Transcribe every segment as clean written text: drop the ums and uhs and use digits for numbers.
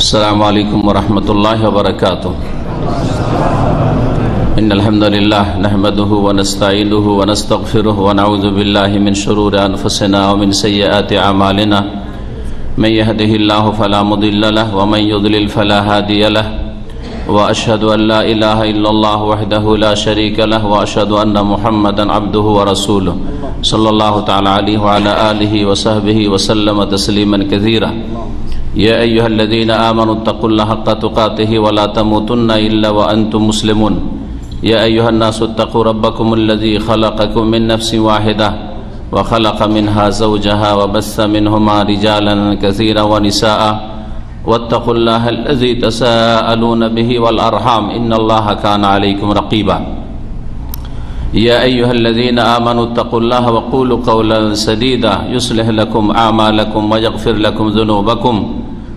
السلام عليكم ورحمة الله وبركاته. إن الحمد لله نحمده ونستعينه ونستغفره ونعوذ بالله من شرور أنفسنا ومن سيئات أعمالنا. من يهده الله فلا مضل له ومن يضلل فلا هادي له. وأشهد أن لا إله إلا الله وحده لا شريك له وأشهد أن محمدا عبده ورسوله صلى الله تعالى عليه وعلى آله وصحبه وسلم تسليما كثيرا. يا أيها الذين آمنوا اتقوا الله حق تقاته ولا تموتن إلا وأنتم مسلمون. يا أيها الناس اتقوا ربكم الذي خلقكم من نفس واحدة وخلق منها زوجها وبث منهما رجالا كثيرا ونساء واتقوا الله الذي تساءلون به والأرحام إن الله كان عليكم رقيبا. يا أيها الذين آمنوا اتقوا الله وقولوا قولا سديدا يصلح لكم أعمالكم ويغفر لكم ذنوبكم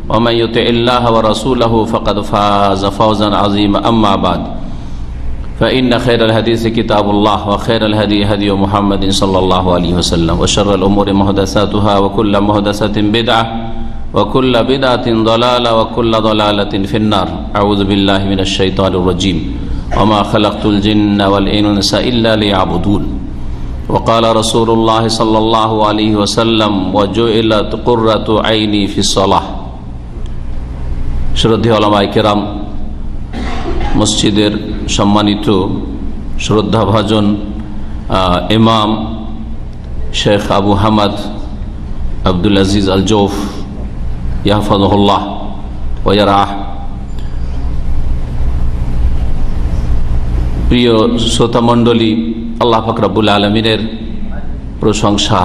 ومن يطع الله ورسوله فقد فاز فوزا عظيما. أما بعد فإن خير الحديث كتاب الله وخير الهدي هدي محمد صلى الله عليه وسلم وشر الأمور محدثاتها وكل محدثة بدعة وكل بدعة ضلالة وكل ضلالة في النار. أعوذ بالله من الشيطان الرجيم. وما خلقت الجن والإنس إلا ليعبدون. وقال رسول الله صلى الله عليه وسلم وجعلت قرة عيني في الصلاة. শ্রদ্ধেয় ওলামায়ে কেরাম, মসজিদের সম্মানিত শ্রদ্ধাভাজন ইমাম শেখ আবু হামাদ আব্দুল আজিজ আল জৌফ ইয়াহফাজুহুল্লাহ ওয়া ইয়ারআহ, প্রিয় শ্রোতা মণ্ডলী, আল্লাহ পাক রব্বুল আলামিনের প্রশংসা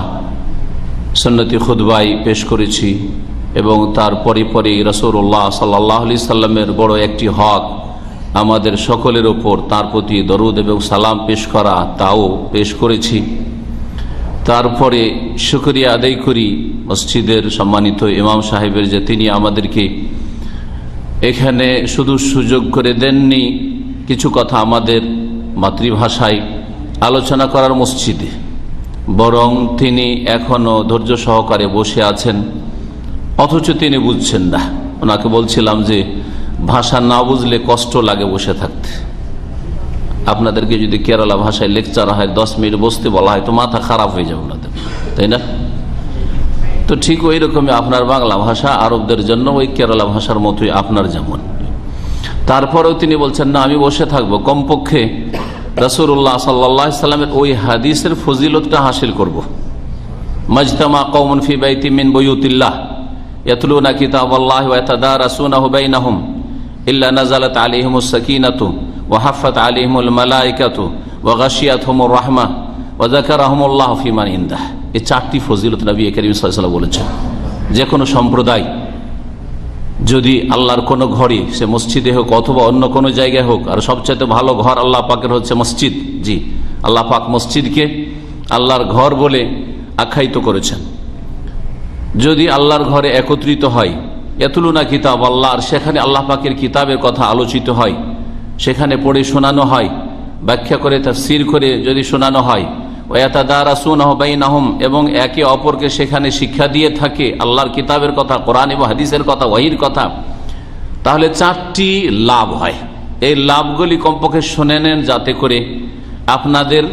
সুন্নতি খুতবায় পেশ করেছি এবং তার পরে পরে রাসূলুল্লাহ সাল্লাল্লাহু আলাইহি সাল্লামের বড় একটি হক আমাদের সকলের ওপর তার প্রতি দরুদ এবং সালাম পেশ করা, তাও পেশ করেছি। তারপরে শুকরিয়া আদায় করি মসজিদের সম্মানিত ইমাম সাহেবের, যে তিনি আমাদেরকে এখানে শুধু সুযোগ করে দেননি কিছু কথা আমাদের মাতৃভাষায় আলোচনা করার মসজিদে, বরং তিনি এখনো ধৈর্য সহকারে বসে আছেন, অথচ তিনি বুঝছেন না। ওনাকে বলছিলাম যে ভাষা না বুঝলে কষ্ট লাগে বসে থাকতে। আপনাদেরকে যদি কেরালা ভাষায় লেকচার হয় 10 মিনিট বসতে বলা হয় তো মাথা খারাপ হয়ে যাবে আপনাদের, তাই না? তো ঠিক ওই রকমই আপনার বাংলা ভাষা আরবদের জন্য ওই কেরালা ভাষার মতোই আপনার যেমন। তারপরেও তিনি বলছেন না, আমি বসে থাকবো, কমপক্ষে রাসূলুল্লাহ সাল্লাল্লাহু আলাইহি সাল্লামের ওই হাদিসের ফজিলতটা হাসিল করব। মাজতামা কওমুন ফি বাইতি মিন বুয়ুতিল্লাহ ইয়াতলুনা কিতাবাল্লাহি ওয়া ইয়াতাদারাসুনাহু বাইনাহুম ইল্লা নাযালাত আলাইহিমুস সাকিনাতু ওয়া হাফফাত আলাইহিমুল মালায়েকাতু ওয়া গাশিয়াতহুমুর রাহমাহ ওয়া যাকারাহুমুল্লাহু ফি মান ইনদাহ। এই চারটি ফজিলত নবী করিম সাল্লাল্লাহু আলাইহি ওয়াসাল্লাম বলেছেন। যে কোনো সম্প্রদায় যদি আল্লাহর কোনো ঘরে, সে মসজিদে হোক অথবা অন্য কোনো জায়গায় হোক, আর সবচাইতে ভালো ঘর আল্লাহ পাকের হচ্ছে মসজিদ। জি, আল্লাহ পাক মসজিদকে আল্লাহর ঘর বলে আখ্যায়িত করেছেন। যদি আল্লাহর ঘরে একত্রিত হয়, ইয়াতলুনা কিতাব আল্লাহ, আর সেখানে আল্লাহ পাকের কিতাবের কথা আলোচিত হয়, সেখানে পড়ে শোনানো হয়, ব্যাখ্যা করে তাফসীর করে যদি শোনানো হয়, ওয়া ইয়াতাদারাসুনাহু বাইনাহুম, এবং একে অপরকে সেখানে শিক্ষা দিয়ে থাকে আল্লাহর কিতাবের কথা, কোরআন এবং হাদিসের কথা, ওয়াহির কথা, তাহলে চারটি লাভ হয়। এই লাভগুলি কমপক্ষে শুনে নেন, যাতে করে আপনাদের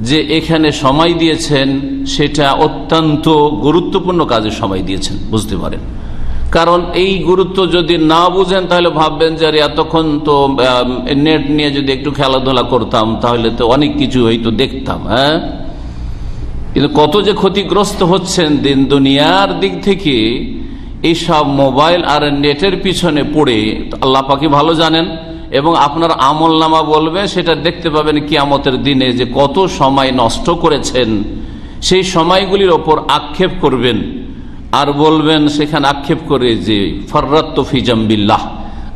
যে এখানে সময় দিয়েছেন সেটা অত্যন্ত গুরুত্বপূর্ণ কাজে সময় দিয়েছেন, বুঝতে পারেন। কারণ এই গুরুত্ব যদি না বুঝেন তাহলে ভাববেন যে এতক্ষণ তো নেট নিয়ে যদি একটু খেলাধুলা করতাম তাহলে তো অনেক কিছু হয়তো দেখতাম। হ্যাঁ, কিন্তু কত যে ক্ষতিগ্রস্ত হচ্ছেন দিন দুনিয়ার দিক থেকে এইসব মোবাইল আর নেটের পিছনে পড়ে, আল্লাহ পাকি ভালো জানেন। এবং আপনার আমল নামা বলবে, সেটা দেখতে পাবেন কিয়ামতের দিনে যে কত সময় নষ্ট করেছেন। সেই সময়গুলির ওপর আক্ষেপ করবেন আর বলবেন, সেখানে আক্ষেপ করে যে ফাররাতু ফি জামবিল্লাহ,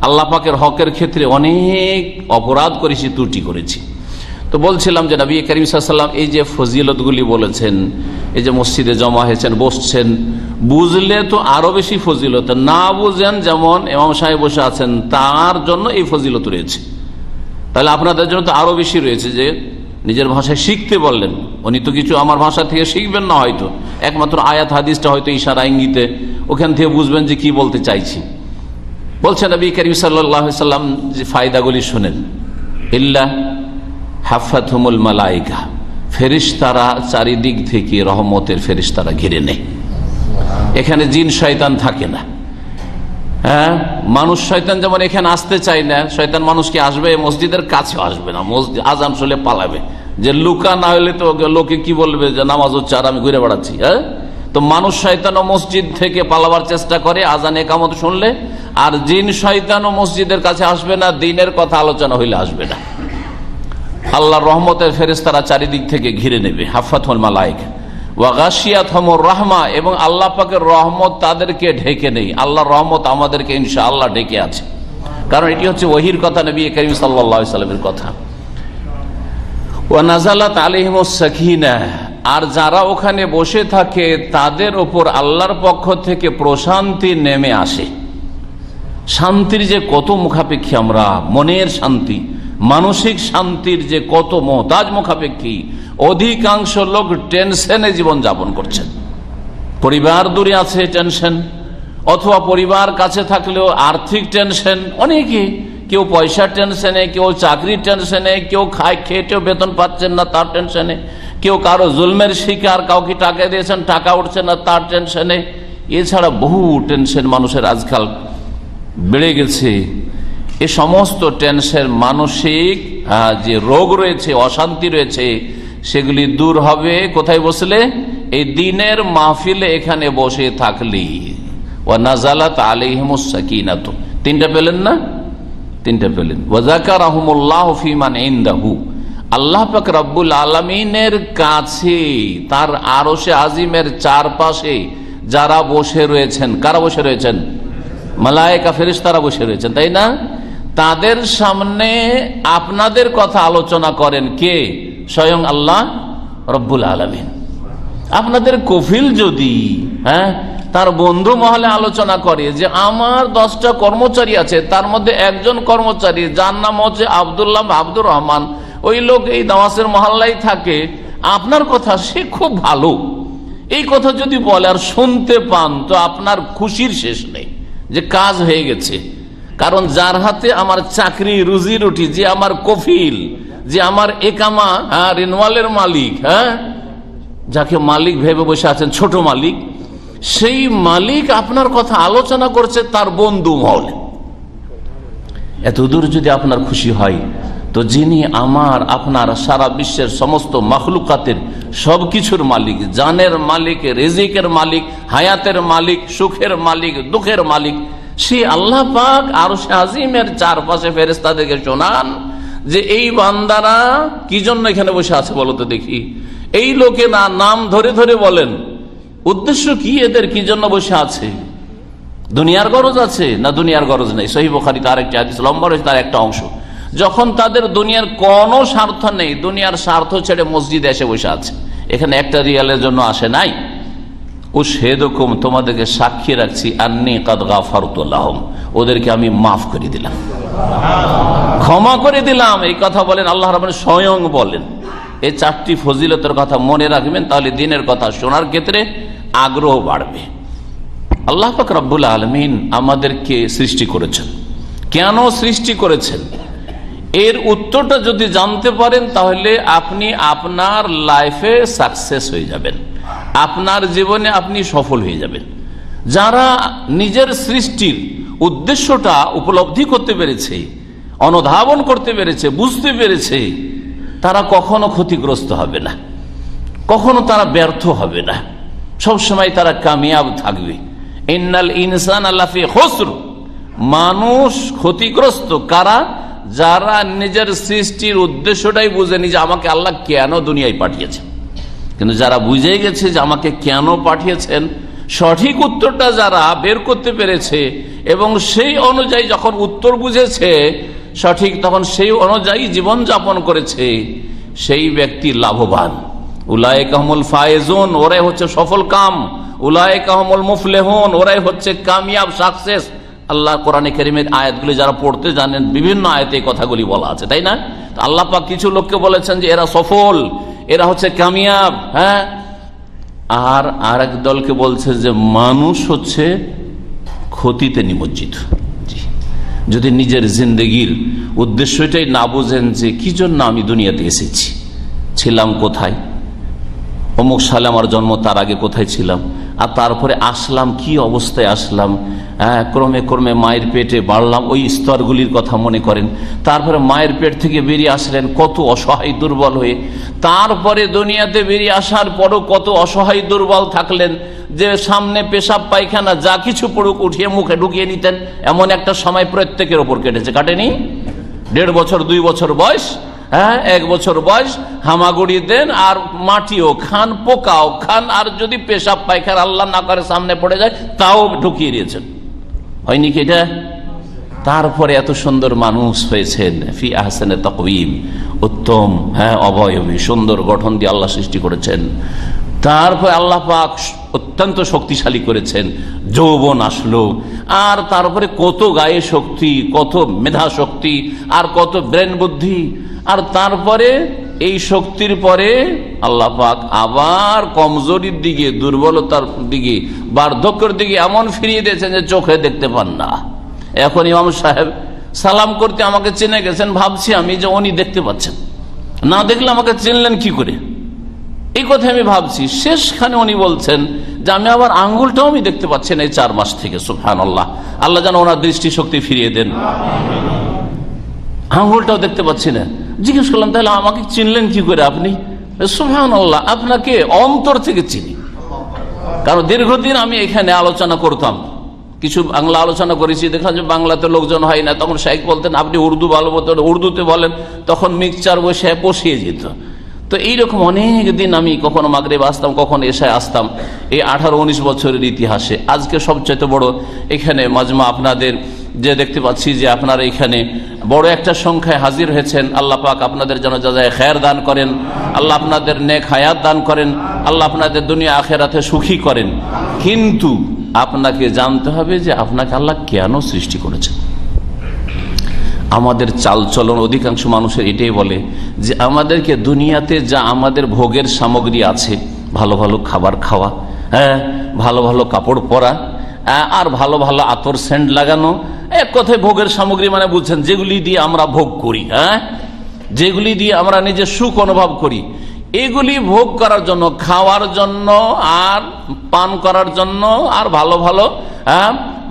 আল্লাহ পাকের হকের ক্ষেত্রে অনেক অপরাধ করেছি, ত্রুটি করেছি। তো বলছিলাম যে নবী করিম সাল্লাল্লাহু আলাইহি ওয়াসাল্লাম এই যে ফজিলতগুলি বলেছেন, এই যে মসজিদে জমা হয়েছেন, বসছেন, বুঝলে তো আরো বেশি ফজিলত, না বুঝেন যেমন ইমাম সাহেব বসে আছেন তার জন্য এই ফজিলত রয়েছে, তাহলে আপনাদের জন্য তো আরো বেশি রয়েছে। যে নিজের ভাষায় শিখতে বললেন, উনি তো কিছু আমার ভাষা থেকে শিখবেন না, হয়তো একমাত্র আয়াত হাদিসটা হয়তো ইশারা ইঙ্গিতে ওখান থেকে বুঝবেন যে কি বলতে চাইছি। বলছেন নবী করিম সাল্লাল্লাহু আলাইহি সাল্লাম যে ফায়দাগুলি শুনেন, ইল্লা হাফাতহুমুল মালায়েকা, ফেরেশতারা চারিদিক থেকে রহমতের ফেরেশতারা ঘিরে নেয়। এখানে জিন শয়তান থাকে না। হ্যাঁ, মানুষ শয়তান যেমন এখানে আসতে চায় না, শয়তান মানুষকে আসবে, মসজিদের কাছেও আসবে না, মসজিদ আজান শুনলে পালাবে, যে লুকা না হলে তো লোকে কি বলবে যে নামাজ হচ্ছে আর আমি ঘুরে বেড়াচ্ছি। হ্যাঁ, তো মানুষ শয়তানও মসজিদ থেকে পালাবার চেষ্টা করে আজান একামত শুনলে, আর জিন শয়তানও মসজিদের কাছে আসবে না, দ্বীনের কথা আলোচনা হইলে আসবে না। আল্লাহর রহমতের ফেরেশতারা চারিদিক থেকে ঘিরে নেবে। হাফাতুল মালায়েকা ওয়া গাশিয়াতহুমুর রাহমা, এবং আল্লাহ পাকের রহমত তাদেরকে ঢেকে নেই। আল্লাহর রহমত আমাদেরকে ইনশাআল্লাহ ঢেকে আছে, কারণ এটি হচ্ছে ওহীর কথা, নবী করিম সাল্লাল্লাহু আলাইহি সাল্লামের কথা। ওয়া নাযালাত আলাইহিমুস সাকিনাহ, আর যারা ওখানে বসে থাকে তাদের উপর আল্লাহর পক্ষ থেকে প্রশান্তি নেমে আসে। শান্তির যে কত মুখাপেক্ষী আমরা, মনের শান্তি, মানসিক শান্তির যে কত মহতাজ মুখাপেক্ষী। অধিকাংশ লোক টেনশনে জীবন যাপন করছেন। পরিবার দূরে আছে, টেনশন, অথবা পরিবার কাছে থাকলেও আর্থিক টেনশন। অনেকে, কেউ পয়সার টেনশনে, কেউ চাকরির টেনশনে, কেউ খায় খেটেও বেতন পাচ্ছেন না তার টেনশনে, কেউ কারো জুলমের শিকার, কাউকে টাকা দিয়েছেন টাকা উঠছে না তার টেনশনে। এছাড়া বহু টেনশন মানুষের আজকাল বেড়ে গেছে। এ সমস্ত টেনশন, মানসিক যে রোগ রয়েছে, অশান্তি রয়েছে, সেগুলি দূর হবে কোথায় বসলে? এই দ্বীনের মাহফিলে এখানে বসে থাকলি। ওয়া নাযালাত আলাইহিমুস সাকিনাতু, তিনটা পেলেন না? তিনটা পেলেন। ওয়া যাকারাহুমুল্লাহু ফি মান ইনদাহু, আল্লাহ পাক রব্বুল আলামিনের কাছে, তার আরশে আজিমের চারপাশে যারা বসে রয়েছেন। কারা বসে রয়েছেন? মালায়েকা, ফেরেশতারা বসে রয়েছেন, তাই না? তাদের সামনে আপনাদের কথা আলোচনা করেন কে? স্বয়ং আল্লাহ রব্বুল আলামিন। আপনাদের কফিল যদি তার বন্ধু মহলে আলোচনা করে যে আমার 10টা কর্মচারী আছে, তার মধ্যে একজন কর্মচারী যার নাম হচ্ছে আব্দুল্লাহ আব্দুর রহমান, ওই লোক এই দাওয়াসের মহল্লায় থাকে, আপনার কথা সে খুব ভালো, এই কথা যদি বলে আর শুনতে পান, তো আপনার খুশির শেষ নেই যে কাজ হয়ে গেছে। কারণ যার হাতে আমার চাকরি, রুজি রুটি, যে আমার কফিল, যে আমার একামা, রেনওয়ালের মালিক, যাকে মালিক ভেবে বসে আছেন, ছোট মালিক, সেই মালিক আপনার কথা আলোচনা করছে তার বন্ধু মহলে। এত দূর যদি আপনার খুশি হয়, তো যিনি আমার আপনার সারা বিশ্বের সমস্ত মাখলুকাতের সবকিছুর মালিক, জানের মালিক, রিজিকের মালিক, হায়াতের মালিক, সুখের মালিক, দুঃখের মালিক, সেই আল্লাহ পাক আরশে আজিমের চারপাশে ফেরেশতাদেরকে শোনান যে এই বান্দারা কি জন্য এখানে বসে আছে বলো তো দেখি। এই লোকে না নাম ধরে ধরে বলেন উদ্দেশ্য কি, এদের কি জন্য বসে আছে? দুনিয়ার গরজ আছে না দুনিয়ার গরজ নেই? সহিহ বুখারীতে আরেকটি হাদিস লম্বা রয়েছে, তার একটা অংশ। যখন তাদের দুনিয়ার কোনো স্বার্থ নেই, দুনিয়ার স্বার্থ ছেড়ে মসজিদে এসে বসে আছে, এখানে একটা রিয়ালের জন্য আসে নাই। ও সেরকম তোমাদেরকে সাক্ষী রাখছি, আন্নী কাদ গাফারতু লাহুম, ওদেরকে আমি মাফ করে দিলাম, ক্ষমা করে দিলাম। এই কথা বলেন আল্লাহ রাব্বুল স্বয়ং বলেন। এই 4টি ফজিলতের কথা মনে রাখবেন, তাহলে দ্বীনের কথা শোনার ক্ষেত্রে আগ্রহ বাড়বে। আল্লাহ পাক রব্বুল আলামিন আমাদেরকে সৃষ্টি করেছেন। কেন সৃষ্টি করেছেন এর উত্তরটা যদি জানতে পারেন, তাহলে আপনি আপনার লাইফে সাকসেস হয়ে যাবেন, আপনার জীবনে আপনি সফল হয়ে যাবেন। যারা নিজের সৃষ্টির উদ্দেশ্যটা উপলব্ধি করতে পেরেছে, অনুধাবন করতে পেরেছে, বুঝতে পেরেছে, তারা কখনো ক্ষতিগ্রস্ত হবে না, কখনো তারা ব্যর্থ হবে না, সবসময় তারা কামিয়াব থাকবে। ইন্নাল ইনসানা লাফি খুসর, মানুষ ক্ষতিগ্রস্ত কারা? যারা নিজের সৃষ্টির উদ্দেশ্যটাই বুঝেনি যে আমাকে আল্লাহ কেন দুনিয়ায় পাঠিয়েছেন। কিন্তু যারা বুঝে গেছে যে আমাকে কেন পাঠিয়েছেন, সঠিক উত্তরটা যারা বের করতে পেরেছে এবং সেই অনুযায়ী যখন উত্তর বুঝেছে সঠিক, তখন সেই অনুযায়ী জীবন যাপন করেছে, সেই ব্যক্তি লাভবান। উলাইকা হুমুল ফায়েজুন, ওরাই হচ্ছে সফল কাম। উলাইকা হুমুল মুফলিহুন, ওরাই হচ্ছে কামিয়াব, সাকসেস। আল্লাহ কোরআনে কারীমের আয়াতগুলি যারা পড়তে জানেন, বিভিন্ন আয়াতে এই কথাগুলি বলা আছে, তাই না? আল্লাহ পাক কিছু লোককে বলেছেন যে এরা সফল, এরা হচ্ছে কামিয়াব, আর আরেক দলকে বলছে যে মানুষ হচ্ছে ক্ষতিতে নিমজ্জিত। যদি নিজের জিন্দগির উদ্দেশ্যটাই না বোঝেন যে কি জন্য আমি দুনিয়াতে এসেছি, ছিলাম কোথায়, অমুক সালে আমার জন্ম, তার আগে কোথায় ছিলাম, আর তারপরে আসলাম কি অবস্থায় আসলাম, ক্রমে ক্রমে মায়ের পেটে বাড়লাম, ওই স্তরগুলির কথা মনে করেন। তারপরে মায়ের পেট থেকে বেরিয়ে আসলেন কত অসহায় দুর্বল হয়ে, তারপরে দুনিয়াতে বেরিয়ে আসার পরও কত অসহায় দুর্বল থাকলেন যে সামনে পেশাব পায়খানা যা কিছু পড়ুক উঠিয়ে মুখে ঢুকিয়ে নিতেন। এমন একটা সময় প্রত্যেকের ওপর কেটেছে, কাটেনি? 1.5 বছর 2 বছর বয়স, 1 বছর বয়স, হামাগুড়ি দেন আর মাটিও খান, পোকাও খান, আর যদি পেশাব পায়খানা আল্লাহ না করে সামনে পড়ে যায় তাও ঢুকিয়ে দিয়েছেন। হয়নি কি এটা? তারপরে এত সুন্দর মানুষ হয়েছেন, ফি আহসানে তাকওয়িম, উত্তম অবয়বী সুন্দর গঠন দিয়ে আল্লাহ সৃষ্টি করেছেন। তারপরে আল্লাহ পাক অত্যন্ত শক্তিশালী করেছেন, যৌবন আসলো, আর তারপরে কত গায়ে শক্তি, কত মেধা শক্তি, আর কত ব্রেন বুদ্ধি, আর তারপরে এই শক্তির পরে আল্লাহ পাক আবার কমজোরির দিকে, দুর্বলতার দিকে, বার্ধক্যের দিকে এমন ফিরিয়ে দিয়েছেন যে চোখে দেখতে পান না। এখন ইমাম সাহেব সালাম করতে আমাকে চিনে গেছেন, ভাবছি আমি যে উনি দেখতে পাচ্ছেন, না দেখলে আমাকে চিনলেন কি করে, এই কথা আমি ভাবছি। শেষখানে উনি বলছেন যে আমি আবার আঙ্গুলটাও আমি দেখতে পাচ্ছি না এই 4 মাস থেকে। সুবহানাল্লাহ, আল্লাহ যেন ওনার দৃষ্টি শক্তি ফিরিয়ে দেন। আঙ্গুলটাও দেখতে পাচ্ছি না। জিজ্ঞেস করলাম তাহলে আমাকে চিনলেন কি করে আপনি? সুবহানাল্লাহ, আপনাকে অন্তর থেকে চিনি, কারণ দীর্ঘদিন আমি এখানে আলোচনা করতাম, কিছু বাংলা আলোচনা করেছি, দেখলাম যে বাংলাতে লোকজন হয় না, তখন শাইখ বলতেন আপনি উর্দু ভালো বলতেন, উর্দুতে বলেন, তখন মিক্সচার বসে বসিয়ে যেত। তো এইরকম অনেক দিন আমি কখনো মাগরিব আসতাম, কখনো এশায় আসতাম, এই 18-19 বছরের ইতিহাসে। আজকে সবচেয়ে বড় এখানে মাজমা আপনাদের যে দেখতে পাচ্ছি যে আপনারা এখানে বড় একটা সংখ্যায় হাজির হয়েছেন। আল্লাহ পাক আপনাদের যেন জাযায়ে খায়ের দান করেন, আল্লাহ আপনাদের নেক হায়াত দান করেন, আল্লাহ আপনাদের দুনিয়া আখিরাতে সুখী করেন। কিন্তু আপনাকে জানতে হবে যে আপনাকে আল্লাহ কেন সৃষ্টি করেছেন। আমাদের চালচলন অধিকাংশ মানুষের এটাই বলে যে আমাদেরকে দুনিয়াতে যা আমাদের ভোগের সামগ্রী আছে, ভালো ভালো খাবার খাওয়া, ভালো ভালো কাপড় পরা, আর ভালো ভালো আতর সেন্ট লাগানো, এক কথায় ভোগের সামগ্রী মানে বুঝছেন, যেগুলি দিয়ে আমরা ভোগ করি, যেগুলি দিয়ে আমরা নিজের সুখ অনুভব করি, এগুলি ভোগ করার জন্য, খাওয়ার জন্য আর পান করার জন্য, আর ভালো ভালো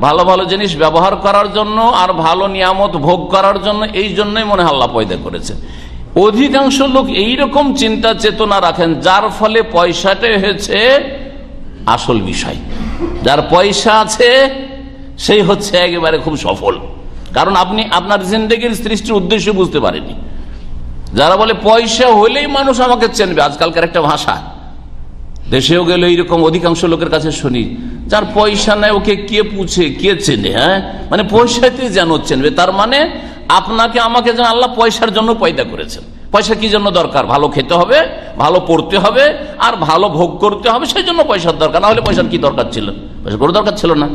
ভালো ভালো জিনিস ব্যবহার করার জন্য, আর ভালো নিয়ামত ভোগ করার জন্য, এই জন্যই মনে হয় আল্লাহ পয়দা করেছে। অধিকাংশ লোক এইরকম চিন্তা চেতনা রাখেন, যার ফলে পয়সাটাই হয়েছে আসল বিষয়। যার পয়সা আছে সেই হচ্ছে একেবারে খুব সফল, কারণ আপনি আপনার জিন্দেগির সৃষ্টির উদ্দেশ্য বুঝতে পারেনি। যারা বলে পয়সা হলেই মানুষ আমাকে চেনবে, আজকালকার একটা ভাষা, দেশেও গেলে এইরকম অধিকাংশ লোকের কাছে শুনি, যার পয়সা নেই ওকে কে পুছে কে চেনে, মানে পয়সাতে যেন চেনবে। তার মানে আপনাকে আমাকে যেন আল্লাহ পয়সার জন্য পয়দা করেছেন। পয়সা কি জন্য দরকার? ভালো খেতে হবে, ভালো পড়তে হবে, আর ভালো ভোগ করতে হবে, সেই জন্য পয়সার দরকার। না হলে পয়সার কি দরকার ছিল? পয়সা কোনো দরকার ছিল না।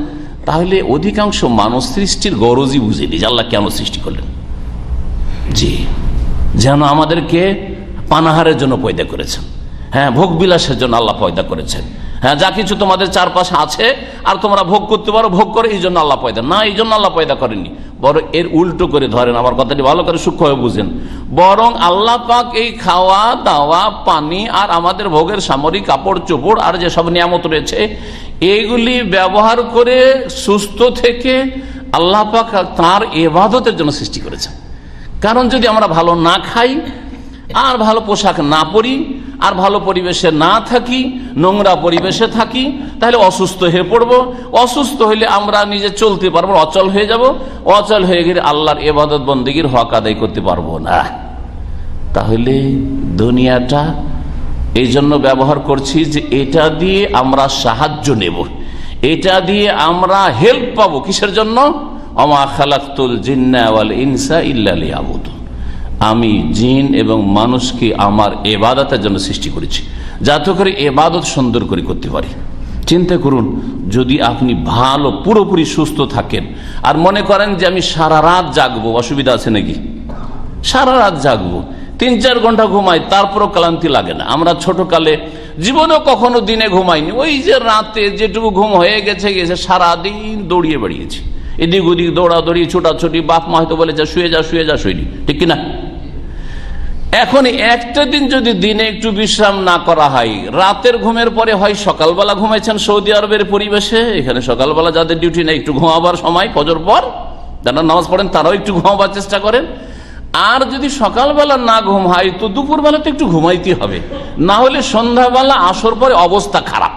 তাহলে অধিকাংশ মানুষ সৃষ্টির গরজই বুঝেনি যে আল্লাহ কেন সৃষ্টি করলেন। জি, যেন আমাদেরকে পানাহারের জন্য পয়দা করেছেন, ভোগ বিলাসের জন্য আল্লাহ পয়দা করেছেন। যা কিছু তোমাদের চারপাশে আছে আর তোমরা ভোগ করতে পারো, ভোগ করে এই জন্য আল্লাহ পয়দা না, এই জন্য আল্লাহ পয়দা করেননি। বরং এর উল্টো করে ধরেন, আমার কথাটি ভালো করে সূক্ষ্মভাবে বুঝেন, বরং আল্লাহ পাক এই খাওয়া দাওয়া, পানি আর আমাদের ভোগের সামরিক কাপড় চোপড় আর যেসব নিয়ামত রয়েছে, এইগুলি ব্যবহার করে সুস্থ থেকে আল্লাহ পাক তাঁর ইবাদতের জন্য সৃষ্টি করেছেন। কারণ যদি আমরা ভালো না খাই, আর ভালো পোশাক না পরি, আর ভালো পরিবেশে না থাকি, নোংরা পরিবেশে থাকি, তাহলে অসুস্থ হয়ে পড়বো। অসুস্থ হইলে আমরা নিজে চলতে পারবো, অচল হয়ে যাব। অচল হয়ে গেলে আল্লাহর ইবাদত বন্দেগীর হক আদায় করতে পারবো না। তাহলে দুনিয়াটা এই জন্য ব্যবহার করছি যে এটা দিয়ে আমরা সাহায্য নেব, এটা দিয়ে আমরা হেল্প পাবো। কিসের জন্য? ওমা খালাকতুল জিন্না ওয়াল ইনসা ইল্লা লিয়াবুদুন, আমি জিন এবং মানুষকে আমার ইবাদতের জন্য সৃষ্টি করেছি, যাতে করে ইবাদত সুন্দর করে করতে পারি। চিন্তা করুন, যদি আপনি ভালো পুরোপুরি সুস্থ থাকেন আর মনে করেন যে আমি সারা রাত জাগবো, অসুবিধা আছে নাকি? সারা রাত জাগবো, 3-4 ঘন্টা ঘুমাই, তারপরও ক্লান্তি লাগে না। আমরা ছোটকালে জীবনেও কখনো দিনে ঘুমাইনি, ওই যে রাতে যেটুকু ঘুম হয়ে গেছে সারাদিন দৌড়িয়ে বেড়িয়েছি। এদিক ওদিক দৌড়াদৌড়ি ছোটাছুটি, বাপ মা হয়তো বলেছে শুয়ে যা শুয়ে যা, শুইনি, ঠিক কিনা? এখন একটা দিন যদি দিনে একটু বিশ্রাম না করা হয়, রাতের ঘুমের পরে হয় সকালবেলা ঘুমাইছেন সৌদি আরবের পরিবেশে, এখানে সকালবেলা যাদের ডিউটি নেই একটু ঘুমাবার সময়, ফজর পর যারা নামাজ পড়েন তারাও একটু ঘুমাবার চেষ্টা করেন। আর যদি সকালবেলা না ঘুম হয় তো দুপুরবেলা তো একটু ঘুমাইতে হবে, না হলে সন্ধ্যাবেলা আসর পরে অবস্থা খারাপ।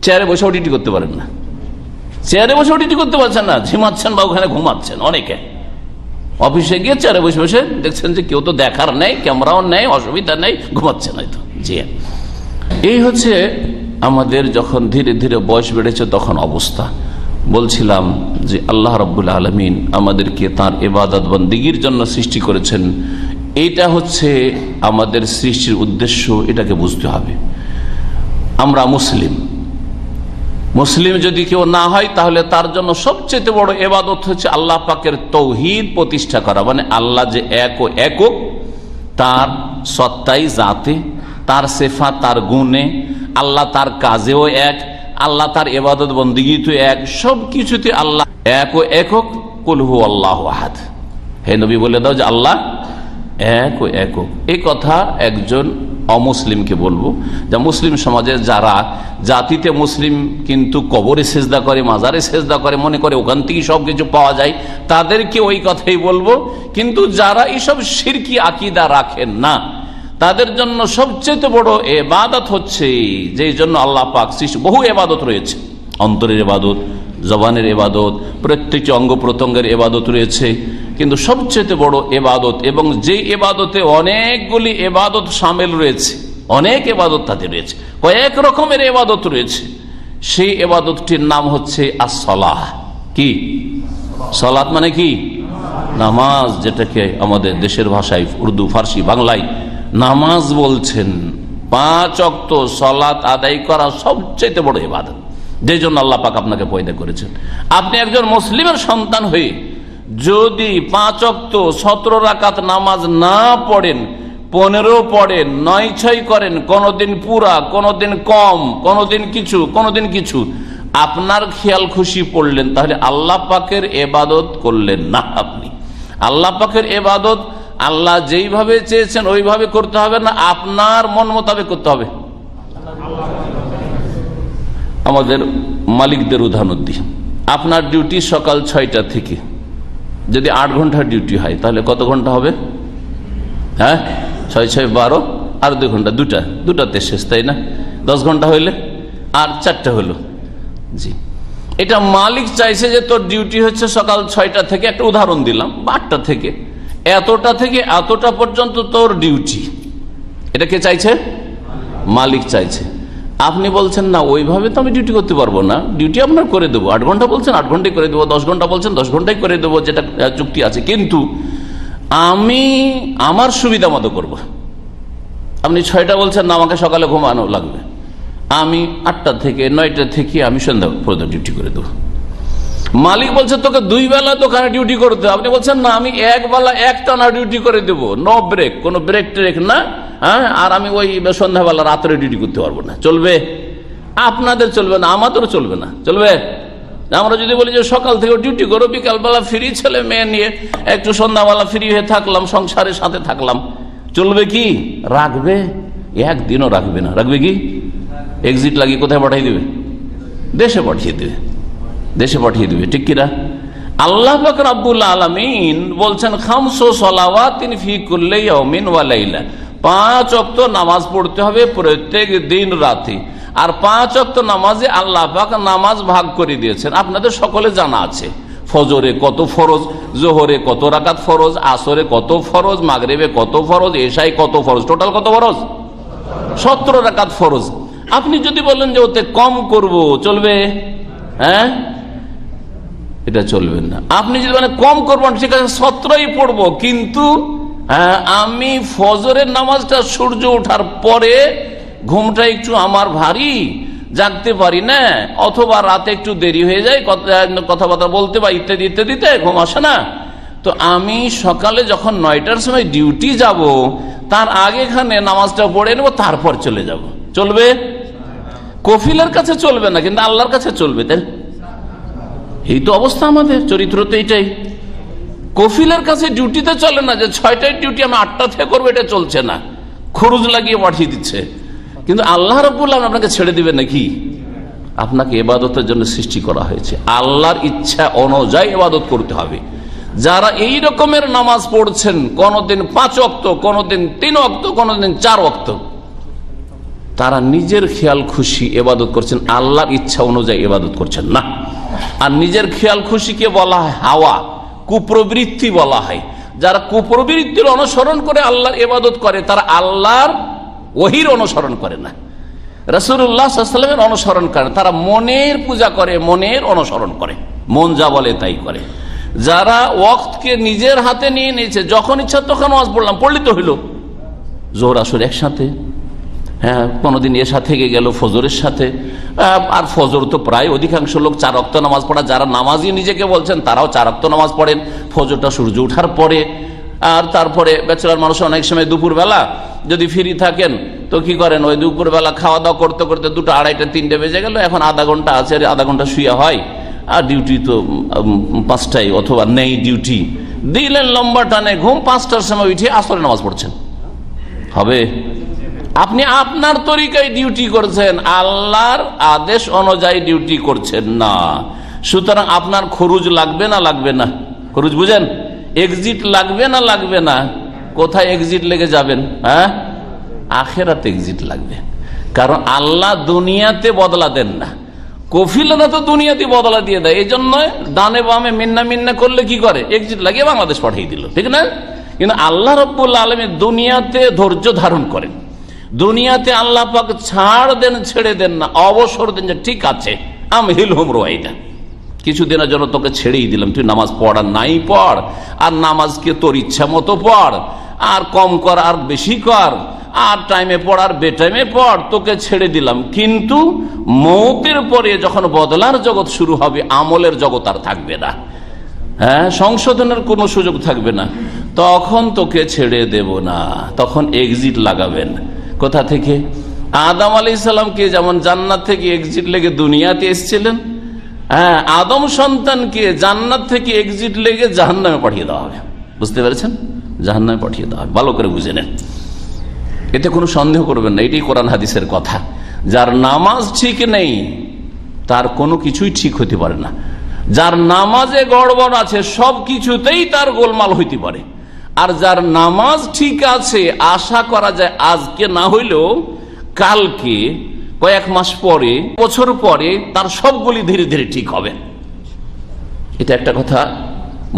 চেয়ারে বসেও ডিউটি করতে পারেন না, চেয়ারে বসেও ডিউটি করতে পারছেন না, ঝিমাচ্ছেন বা ওখানে ঘুমাচ্ছেন। অনেকে অফিসে গিয়ে চেয়ারে বসে বসে দেখছেন যে কেউ তো দেখার নেই, ক্যামেরাও নেই, অসুবিধা নেই, ঘুমাচ্ছেন হয়তো। জি, এই হচ্ছে আমাদের যখন ধীরে ধীরে বয়স বেড়েছে তখন অবস্থা। বলছিলাম যে আল্লাহ রাব্বুল আলামিন আমাদেরকে তাঁর ইবাদত বন্দেগীর জন্য সৃষ্টি করেছেন, এটা হচ্ছে আমাদের সৃষ্টির উদ্দেশ্য, এটাকে বুঝতে হবে। আমরা মুসলিম, মুসলিম যদি কেউ না হয় তাহলে তার জন্য সবচেয়ে বড় ইবাদত হচ্ছে আল্লাহ পাকের তৌহিদ প্রতিষ্ঠা করা, মানে আল্লাহ যে এক ও একক, তার সত্তাই জাতে, তার সিফাত তার গুণে, আল্লাহ তার কাজেও এক, আল্লাহ তার ইবাদত বন্দেগী তো এক, সব কিছুতে আল্লাহ এক ও একক। কুল হু আল্লাহু আহাদ, হে নবী বলে দাও যে আল্লাহ এক ও একক। এই কথা একজন অমুসলিমকে বলবো, যা মুসলিম সমাজে যারা জাতিতে মুসলিম কিন্তু কবরে সেজদা করে, মাজারে সেজদা করে, মনে করে ওখান থেকে সবকিছু পাওয়া যায়, তাদেরকে ওই কথাই বলবো। কিন্তু যারা এইসব শিরকি আকীদা রাখেন না, তাদের জন্য সবচেয়ে বড় ইবাদত হচ্ছে, যেই জন্য আল্লাহ পাক সৃষ্টি, বহু ইবাদত রয়েছে, অন্তরের ইবাদত, জবানের ইবাদত, প্রত্যেকটি অঙ্গ প্রত্যঙ্গের ইবাদত রয়েছে, কিন্তু সবচেয়ে বড় ইবাদত, এবং যে ইবাদতে অনেকগুলি ইবাদত শামিল রয়েছে, অনেক ইবাদত তাতে রয়েছে, কয়েক রকমের ইবাদত রয়েছে, সেই ইবাদতটির নাম হচ্ছে আস-সালাহ। কি সালাত মানে? কি নামাজ, যেটাকে আমাদের দেশের ভাষায় উর্দু, ফার্সি, বাংলায় নামাজ বলছেন। 5 ওয়াক্ত সালাত আদায় করা সবচেয়ে বড় ইবাদত, যে জন্য আল্লাহ পাক আপনাকে পয়দা করেছেন। আপনি একজন মুসলিমের সন্তান হয়ে যদি 5 ওয়াক্ত 17 রাকাত নামাজ না পড়েন, 15 পড়েন, 9-6 করেন, কোনদিন পুরা, কোনদিন কম, কোনদিন কিছু, আপনার খেয়াল খুশি পড়লেন, তাহলে আল্লাহ পাকের ইবাদত করলেন না। আপনি আল্লাহ পাকের ইবাদত আল্লাহ যেইভাবে চেয়েছেন ওইভাবে করতে হবে না, আপনার মন মোতাবেক করতে হবে। আমাদের মালিকদের উদাহরণ দিই। আপনার ডিউটি সকাল 6টা থেকে, যদি 8 ঘন্টার ডিউটি হয় তাহলে কত ঘন্টা হবে? হ্যাঁ, 6-6 12, আর 2 ঘন্টা, দুটাতে শেষ, তাই না? 10 ঘন্টা হইলে আর 4টা হলো। জি, এটা মালিক চাইছে যে তোর ডিউটি হচ্ছে সকাল 6টা থেকে, একটা উদাহরণ দিলাম, 8টা থেকে এতটা থেকে এতটা পর্যন্ত তোর ডিউটি। এটা কে চাইছে? মালিক চাইছে। আপনি বলছেন না ওইভাবে তো আমি ডিউটি করতে পারবো না, ডিউটি আপনার করে দেবো, 8 ঘন্টা বলছেন 8 ঘন্টাই করে দেবো, 10 ঘন্টা বলছেন 10 ঘন্টাই করে দেবো, যেটা চুক্তি আছে, কিন্তু আমি আমার সুবিধা মতো করবো। আপনি 6টা বলছেন না, আমাকে সকালে ঘুমানো লাগবে, আমি 8টা থেকে 9টা থেকে আমি সন্ধ্যা পর্যন্ত ডিউটি করে দেবো। মালিক বলছে তোকে 2 বেলা দোকানে ডিউটি করতে, আপনি বলছেন না আমি 1 বেলা একটানা ডিউটি করে দেবো, নো ব্রেক, কোনো ব্রেক ট্রেক না, হ্যাঁ, আর আমি ওই সন্ধ্যাবেলা রাত্রে ডিউটি করতে পারবো না। চলবে? আপনাদের চলবে না, আমাদেরও চলবে না। চলবে? আমরা যদি বলি যে সকাল থেকে ডিউটি করো, বিকালবেলা ফ্রি, ছেলে মেয়ে নিয়ে একটু সন্ধ্যাবেলা ফ্রি হয়ে থাকলাম, সংসারের সাথে থাকলাম, চলবে কি? রাখবে? একদিনও রাখবে না। রাখবে কি? এক্সিট লাগিয়ে কোথায় পাঠিয়ে দেবে? দেশে পাঠিয়ে দেবে, দেশে পাঠিয়ে দেবে, ঠিক কিনা? আল্লাহ পাক রব্বুল আলামিন বলছেন খামসু সালাওয়াতিন ফি কুল্লি ইয়াউমিন ওয়া লাইলা, 5 ওয়াক্ত নামাজ পড়তে হবে প্রত্যেক দিন রাতে। আর 5 ওয়াক্ত নামাজে আল্লাহ পাক নামাজ ভাগ করে দিয়েছেন, আপনাদের সকলে জানা আছে। ফজরে কত ফরজ, জোহরে কত রাকাত ফরজ, আসরে কত ফরজ, মাগরিবে কত ফরজ, এশায় কত ফরজ, টোটাল কত ফরজ? 17 রাকাত ফরজ। আপনি যদি বলেন যে ওতে কম করব, চলবে? হ্যাঁ, এটা চলবে না। আপনি যদি মানে কম করবেন, ঠিক আছে 17ই পড়বো, কিন্তু আমি ফজরের নামাজটা সূর্য ওঠার পরে ঘুমটা একটু আমার ভারী, জাগতে পারি না, অথবা রাতে একটু দেরি হয়ে যায়, কথাবার্তা বলতে বা ইত্যাদি ইত্যাদিতে ঘুম আসে না, তো আমি সকালে যখন 9টার সময় ডিউটি যাব, তার আগে এখানে নামাজটা পড়ে নেবো, তারপর চলে যাব। চলবে? কফিলের কাছে চলবে না, কিন্তু আল্লাহর কাছে চলবে। তাই এই তো অবস্থা আমাদের চরিত্র তো এইটাই। কফিলের কাছে ডিউটিতে চলে না যে 6টায় ডিউটি আমি 8টা থেকে করবো, এটা চলছে না, খরচ লাগিয়ে পাঠিয়ে দিচ্ছে। কিন্তু আল্লাহ রাব্বুল আলামিন আপনাকে ছেড়ে দিবেন নাকি? আপনাকে ইবাদতের জন্য সৃষ্টি করা হয়েছে, আল্লাহর ইচ্ছা অনুযায়ী ইবাদত করতে হবে। যারা এই রকমের নামাজ পড়ছেন, কোনদিন 5 ওয়াক্ত, কোনদিন 3 ওয়াক্ত, কোনদিন 4 ওয়াক্ত, তারা নিজের খেয়াল খুশি ইবাদত করছেন, আল্লাহর ইচ্ছা অনুযায়ী ইবাদত করছেন না। আর নিজের খেয়াল খুশিকে বলা হয় হাওয়া, কুপ্রবৃত্তি বলা হয়। যারা কুপ্রবৃত্তির অনুসরণ করে আল্লাহর ইবাদত করে, তারা আল্লাহর ওহীর অনুসরণ করে না, রাসূলুল্লাহ সাল্লাল্লাহু আলাইহি ওয়াসাল্লামের অনুসরণ করে। তারা মনের পূজা করে, মনের অনুসরণ করে, মন যা বলে তাই করে। যারা ওয়াক্তকে নিজের হাতে নিয়ে নিয়েছে, যখন ইচ্ছা তখন ওয়াজ পড়লাম, পড়লি তো হইল, যোহর আসর একসাথে, হ্যাঁ, কোনোদিন এশা থেকে গেল ফজরের সাথে। আর ফজর তো প্রায় অধিকাংশ লোক 4 ওয়াক্ত নামাজ পড়া, যারা নামাজি নিজেকে বলছেন তারাও 4 ওয়াক্ত নামাজ পড়েন, ফজরটা সূর্য ওঠার পরে। আর তারপরে ব্যাচেলার মানুষ অনেক সময় দুপুরবেলা যদি ফ্রি থাকেন তো কি করেন, ওই দুপুরবেলা খাওয়া দাওয়া করতে করতে 2টা, 2:30, 3টে বেজে গেল, এখন আধা ঘন্টা আছে, আধা ঘন্টা শুয়ে হয়, আর ডিউটি তো 5টায়, অথবা নেই ডিউটি, দিলেন লম্বা টানে ঘুম, 5টার সময় উঠে আসরের নামাজ পড়ছেন। হবে? আপনি আপনার তরিকায় ডিউটি করছেন, আল্লাহর আদেশ অনুযায়ী ডিউটি করছেন না। সুতরাং আপনার খরচ লাগবে না লাগবে না? খরচ বুঝেন? এক্সিট লাগবে না লাগবে না? কোথায় এক্সিট লেগে যাবেন? হ্যাঁ, আখেরাতে এক্সিট লাগবে। কারণ আল্লাহ দুনিয়াতে বদলা দেন না, কফিলেরা তো দুনিয়াতে বদলা দিয়ে দেয়। এই জন্য ডানে বামে মিন্না মিন্না করলে কি করে, এক্সিট লাগিয়ে বাংলাদেশ পাঠিয়ে দিল, ঠিক না? কিন্তু আল্লাহ রাব্বুল আলামিন দুনিয়াতে ধৈর্য ধারণ করেন, দুনিয়াতে আল্লাহ পাক ছাড় দেন, ছেড়ে দেন না, অবসর দেন, যে ঠিক আছে আমহিলহুম রুয়াইদা, কিছুদিনের জন্য তোকে ছেড়েই দিলাম, তুই নামাজ পড় আর নাই পড়, আর নামাজকে তোর ইচ্ছা মতো পড়, আর কম কর আর বেশি কর, আর টাইমে পড় আর বেটাইমে পড়, তোকে ছেড়ে দিলাম। কিন্তু মৌতের পরে যখন বদলার জগৎ শুরু হবে, আমলের জগৎ আর থাকবে না, হ্যাঁ, সংশোধনের কোনো সুযোগ থাকবে না, তখন তোকে ছেড়ে দেব না, তখন এক্সিট লাগাবেন। কোথা থেকে? আদম আলাইহিস সালামকে যেমন জান্নাত থেকে এক্সিট লেগে দুনিয়াতে এসেছিলেন, হ্যাঁ, আদম সন্তানকে জান্নাত থেকে এক্সিট লেগে জাহান্নামে পাঠিয়ে দেওয়া হবে। বুঝতে পেরেছেন? জাহান্নামে পাঠিয়ে দেওয়া হবে, ভালো করে বুঝে নেন, এতে কোনো সন্দেহ করবেন না। এটাই কোরআন হাদিসের কথা। যার নামাজ ঠিক নেই তার কোনো কিছুই ঠিক হতে পারে না। যার নামাজে গড়বড় আছে সব কিছুতেই তার গোলমাল হইতে পারে। আর যার নামাজ ঠিক আছে, আশা করা যায় আজকে না হইলেও কালকে, কয়েক মাস পরে, বছর পরে তার সবগুলি ধীরে ধীরে ঠিক হবে। এটা একটা কথা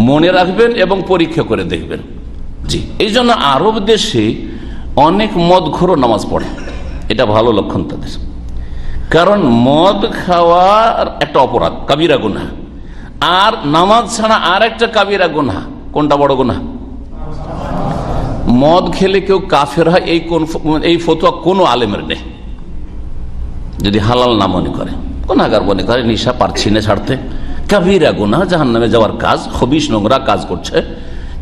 মনে রাখবেন এবং পরীক্ষা করে দেখবেন। জি, এই জন্য আরব দেশে অনেক মদখোর নামাজ পড়ে, এটা ভালো লক্ষণ তাদের। কারণ মদ খাওয়ার একটা অপরাধ, কাবিরা গুনাহ, আর নামাজ ছাড়া আর একটা কাবিরা গুনাহ। কোনটা বড় গুনাহ? মদ খেলে কেউ কাফের হয় এই ফতোয়া কোনো আলেমের নেই। যদি হালাল না মনে করে, গুনাহগার মনে করে, নিশা পারছি না ছাড়তে, কাবিরা গুনাহ, জাহান্নামে যাওয়ার কাজ, খবিশ নোংরা কাজ করছে,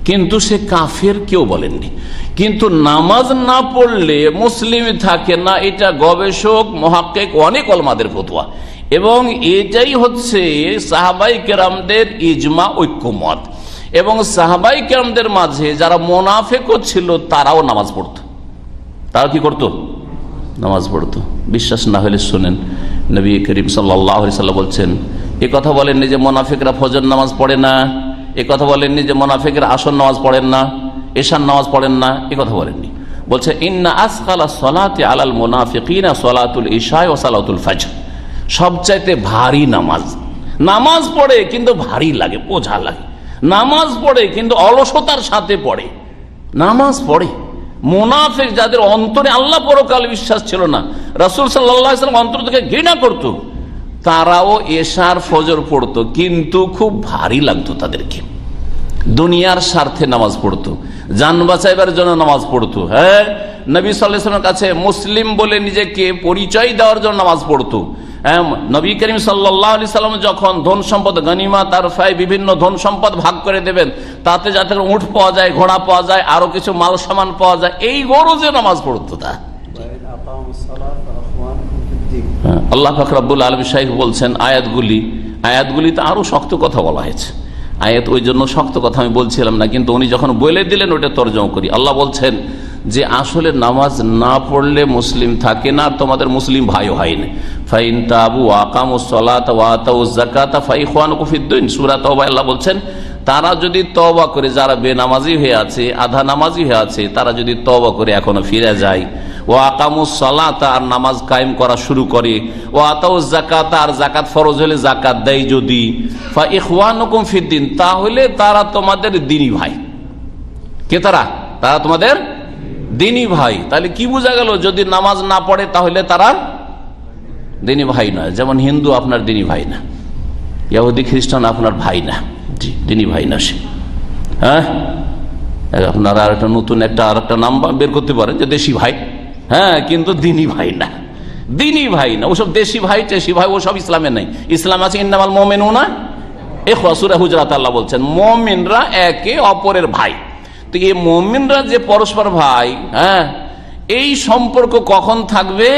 কিন্তু সে কাফের কেউ বলেননি। কিন্তু নামাজ না পড়লে মুসলিম থাকে না, এটা গবেষক মুহাক্কিক অনেক ওলামাদের ফতোয়া, এবং এটাই হচ্ছে সাহাবাই কেরামদের ইজমা, ঐক্যমত। এবং সাহাবাই কেরামদের মাঝে যারা মুনাফিক ছিল তারাও নামাজ পড়তো। তারা কি করতো? নামাজ পড়তো। বিশ্বাস না হলে শুনেন, নবী করিম সাল্লাল্লাহু আলাইহি ওয়াসাল্লাম বলছেন, এ কথা বলেননি যে মুনাফিকরা ফজর নামাজ পড়ে না, এ কথা বলেননি যে মুনাফিকরা আসর নামাজ পড়েন না, এশার নামাজ পড়েন না, এ কথা বলেননি। বলছে ইন্না আসকালা সলাতি আলাল মুনাফিকিনা সলাতুল ইশা ওয়া সালাতুল ফজর, সবচাইতে ভারী নামাজ। নামাজ পড়ে কিন্তু ভারী লাগে, বোঝা লাগে। নামাজ পড়ে কিন্তু অলসতার সাথে পড়ে। নামাজ পড়ে মুনাফিক যাদের অন্তরে আল্লাহ পরকাল বিশ্বাস ছিল না, রাসূল সাল্লাল্লাহু আলাইহি ওয়াসাল্লাম অন্তর থেকে ঘৃণা করত, তারাও এশার ফজর পড়তো, কিন্তু খুব ভারী লাগতো তাদেরকে। দুনিয়ার স্বার্থে নামাজ পড়তো, জান বাঁচাইবার জন্য নামাজ পড়তো। হ্যাঁ, নবী সাল্লাল্লাহু আলাইহি ওয়াসাল্লামের কাছে মুসলিম বলে নিজেকে পরিচয় দেওয়ার জন্য নামাজ পড়তো। নবী করিম সাল্লাল্লাহু আলাইহি সাল্লাম যখন ধন সম্পদ, গনিমত আর ফাই, বিভিন্ন ধন সম্পদ ভাগ করে দেবেন, তাতে যাতে উট পাওয়া যায়, ঘোড়া পাওয়া যায়, আরো কিছু মাল সামান পাওয়া যায়, এই গরজে নামাজ পড়তো। তা আল্লাহ পাক রব্বুল আলামিন শাইখ বলছেন, আয়াতগুলি আয়াতগুলিতে আরো শক্ত কথা বলা হয়েছে। আয়াত ওই জন্য শক্ত কথা আমি বলছিলাম না, কিন্তু উনি যখন বলে দিলেন ওটা তর্জমা করি। আল্লাহ বলছেন যে আসলে নামাজ না পড়লে মুসলিম থাকে না, তোমাদের মুসলিম ভাইও হয় না। ফাইন তাবু আকামুস সালাতা ওয়া আতাউজ যাকাতা ফাইখওয়ানুকুম ফিদ-দ্বীন, সূরা তাওবা আল্লাহ বলছেন তারা যদি তওবা করে, যারা বেনামাজি হয়ে আছে, আধা নামাজি হয়ে আছে, তারা যদি তওবা করে এখনো ফিরে যায়, ওয়া আকামুস সালাতা, আর নামাজ কায়েম করা শুরু করে, ওয়া আতাউজ যাকাতা, আর যাকাত ফরজ হলে যাকাত দেয় যদি, ফাইখওয়ানুকুম ফিদ-দ্বীন, তাহলে তারা তোমাদের দ্বীনি ভাই। কে তারা? তারা তোমাদের দ্বীনি ভাই। তাহলে কি বোঝা গেল? যদি নামাজ না পড়ে তাহলে তারা দ্বীনি ভাই নয়। যেমন হিন্দু আপনার দ্বীনি ভাই না, ইহুদি খ্রিস্টান আপনার ভাই না, জি দ্বীনি ভাই না সে। হ্যাঁ, আপনারা আর একটা নতুন আর একটা নাম বের করতে পারেন যে দেশি ভাই, হ্যাঁ, কিন্তু দ্বীনি ভাই না, দ্বীনি ভাই না। ওসব দেশি ভাই টেশি ভাই ওসব ইসলামে নেই। ইসলাম আছে ইন্নামাল মুমিনুনা ইখওয়া, সূরা হুজরাত আল্লাহ বলছেন মুমিনরা একে অপরের ভাই। তো এই মুমিনরা যে পরস্পর ভাই, হ্যাঁ, এই সম্পর্ক কখন থাকবে?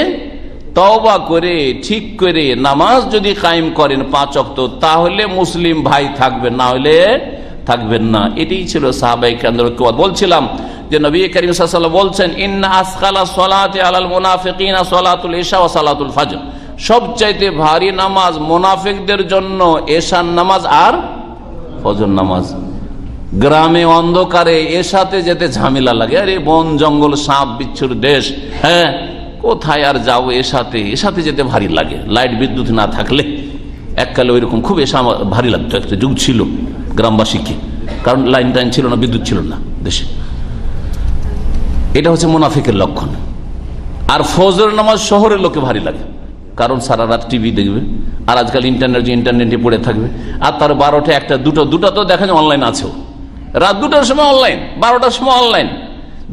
তওবা করে ঠিক করে নামাজ যদি কায়েম করেন 5 ওয়াক্ত, তাহলে মুসলিম ভাই থাকবেন, না হলে থাকবেন না। এটাই ছিল সাহাবায়ে কেরামদের ঐক্যবাদ। বলছিলাম যে নবী করিম সাল্লাল্লাহু আলাইহি ওয়াসাল্লাম বলছেন ইন্না আসকালা সলাতি আলাল মুনাফিকিনা সালাতুল ইশা ওয়া সালাতুল ফজর, সবচাইতে ভারী নামাজ মুনাফিকদের জন্য এশার নামাজ আর ফজর নামাজ। গ্রামে অন্ধকারে এশাতে যেতে ঝামেলা লাগে, আরে বন জঙ্গল সাপ বিচ্ছুর দেশ, হ্যাঁ, কোথায় আর যাও এশাতে? এশাতে যেতে ভারী লাগে, লাইট বিদ্যুৎ না থাকলে। এককালে ওইরকম খুব এশা ভারী লাগতো, একটা যুগ ছিল গ্রামবাসীকে, কারণ লাইন টাইন ছিল না, বিদ্যুৎ ছিল না দেশে। এটা হচ্ছে মুনাফিকের লক্ষণ। আর ফজর নামাজ শহরের লোকে ভারী লাগে, কারণ সারা রাত টিভি দেখবে, আর আজকাল ইন্টারনেটে পড়ে থাকবে, আর তার 12টা 1টা 2টা তো দেখা যায় অনলাইন আছেও, রাত 2টার সময় অনলাইন, 12টার সময় অনলাইন।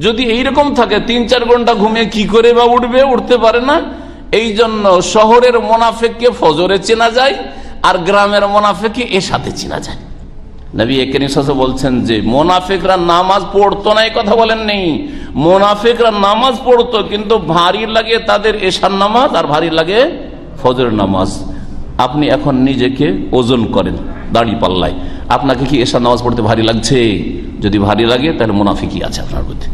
যদি এইরকম থাকে 3-4 ঘন্টা ঘুমিয়ে কি করে বা উঠবে? উঠতে পারে না। এই জন্য শহরের মুনাফিককে ফজরে চেনা যায়, আর গ্রামের মুনাফিককে এশাতে চেনা যায়। নবী করিম সাল্লাল্লাহু আলাইহি ওয়াসাল্লাম বলছেন যে মুনাফিকরা নামাজ পড়তো না, এই কথা বলেন নেই। মুনাফিকরা নামাজ পড়তো, কিন্তু ভারী লাগে তাদের এশার নামাজ আর ভারী লাগে ফজরের নামাজ। আপনি এখন নিজেকে ওজন করেন দাড়ি পাল্লায়, আপনাকে কি এশার নামাজ পড়তে ভারী লাগছে? যদি ভারী লাগে তাহলে মুনাফিকই আছে আপনার প্রতি।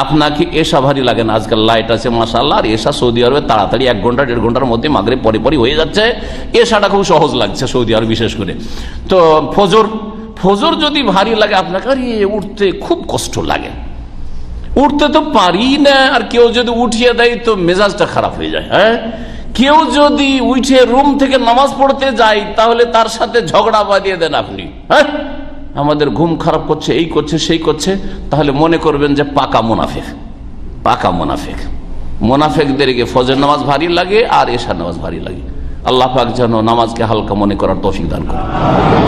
আপনাকে এশা ভারী লাগে না, আজকাল লাইট আছে মাশাআল্লাহ, আর এশা সৌদি আরবে তাড়াতাড়ি 1 ঘন্টা 1.5 ঘন্টার মধ্যে মাগরিব পরে হয়ে যাচ্ছে। এশাটা খুব সহজ লাগছে সৌদি আরব বিশেষ করে। তো ফজর যদি ভারী লাগে আপনাকে, আরে উঠতে খুব কষ্ট লাগে, উঠতে তো পারি না, আর কেউ যদি উঠিয়ে দেয় তো মেজাজটা খারাপ হয়ে যায়। হ্যাঁ, কেউ যদি উঠে রুম থেকে নামাজ পড়তে যায় তাহলে তার সাথে ঝগড়া বাঁধিয়ে দেন আপনি। হ্যাঁ, আমাদের ঘুম খারাপ করছে, এই করছে সেই করছে, তাহলে মনে করবেন যে পাকা মুনাফিক। পাকা মুনাফিক। মুনাফিকদেরকে ফজর নামাজ ভারী লাগে আর এশার নামাজ ভারী লাগে। আল্লাহ পাক যেন নামাজকে হালকা মনে করার তৌফিক দান করে।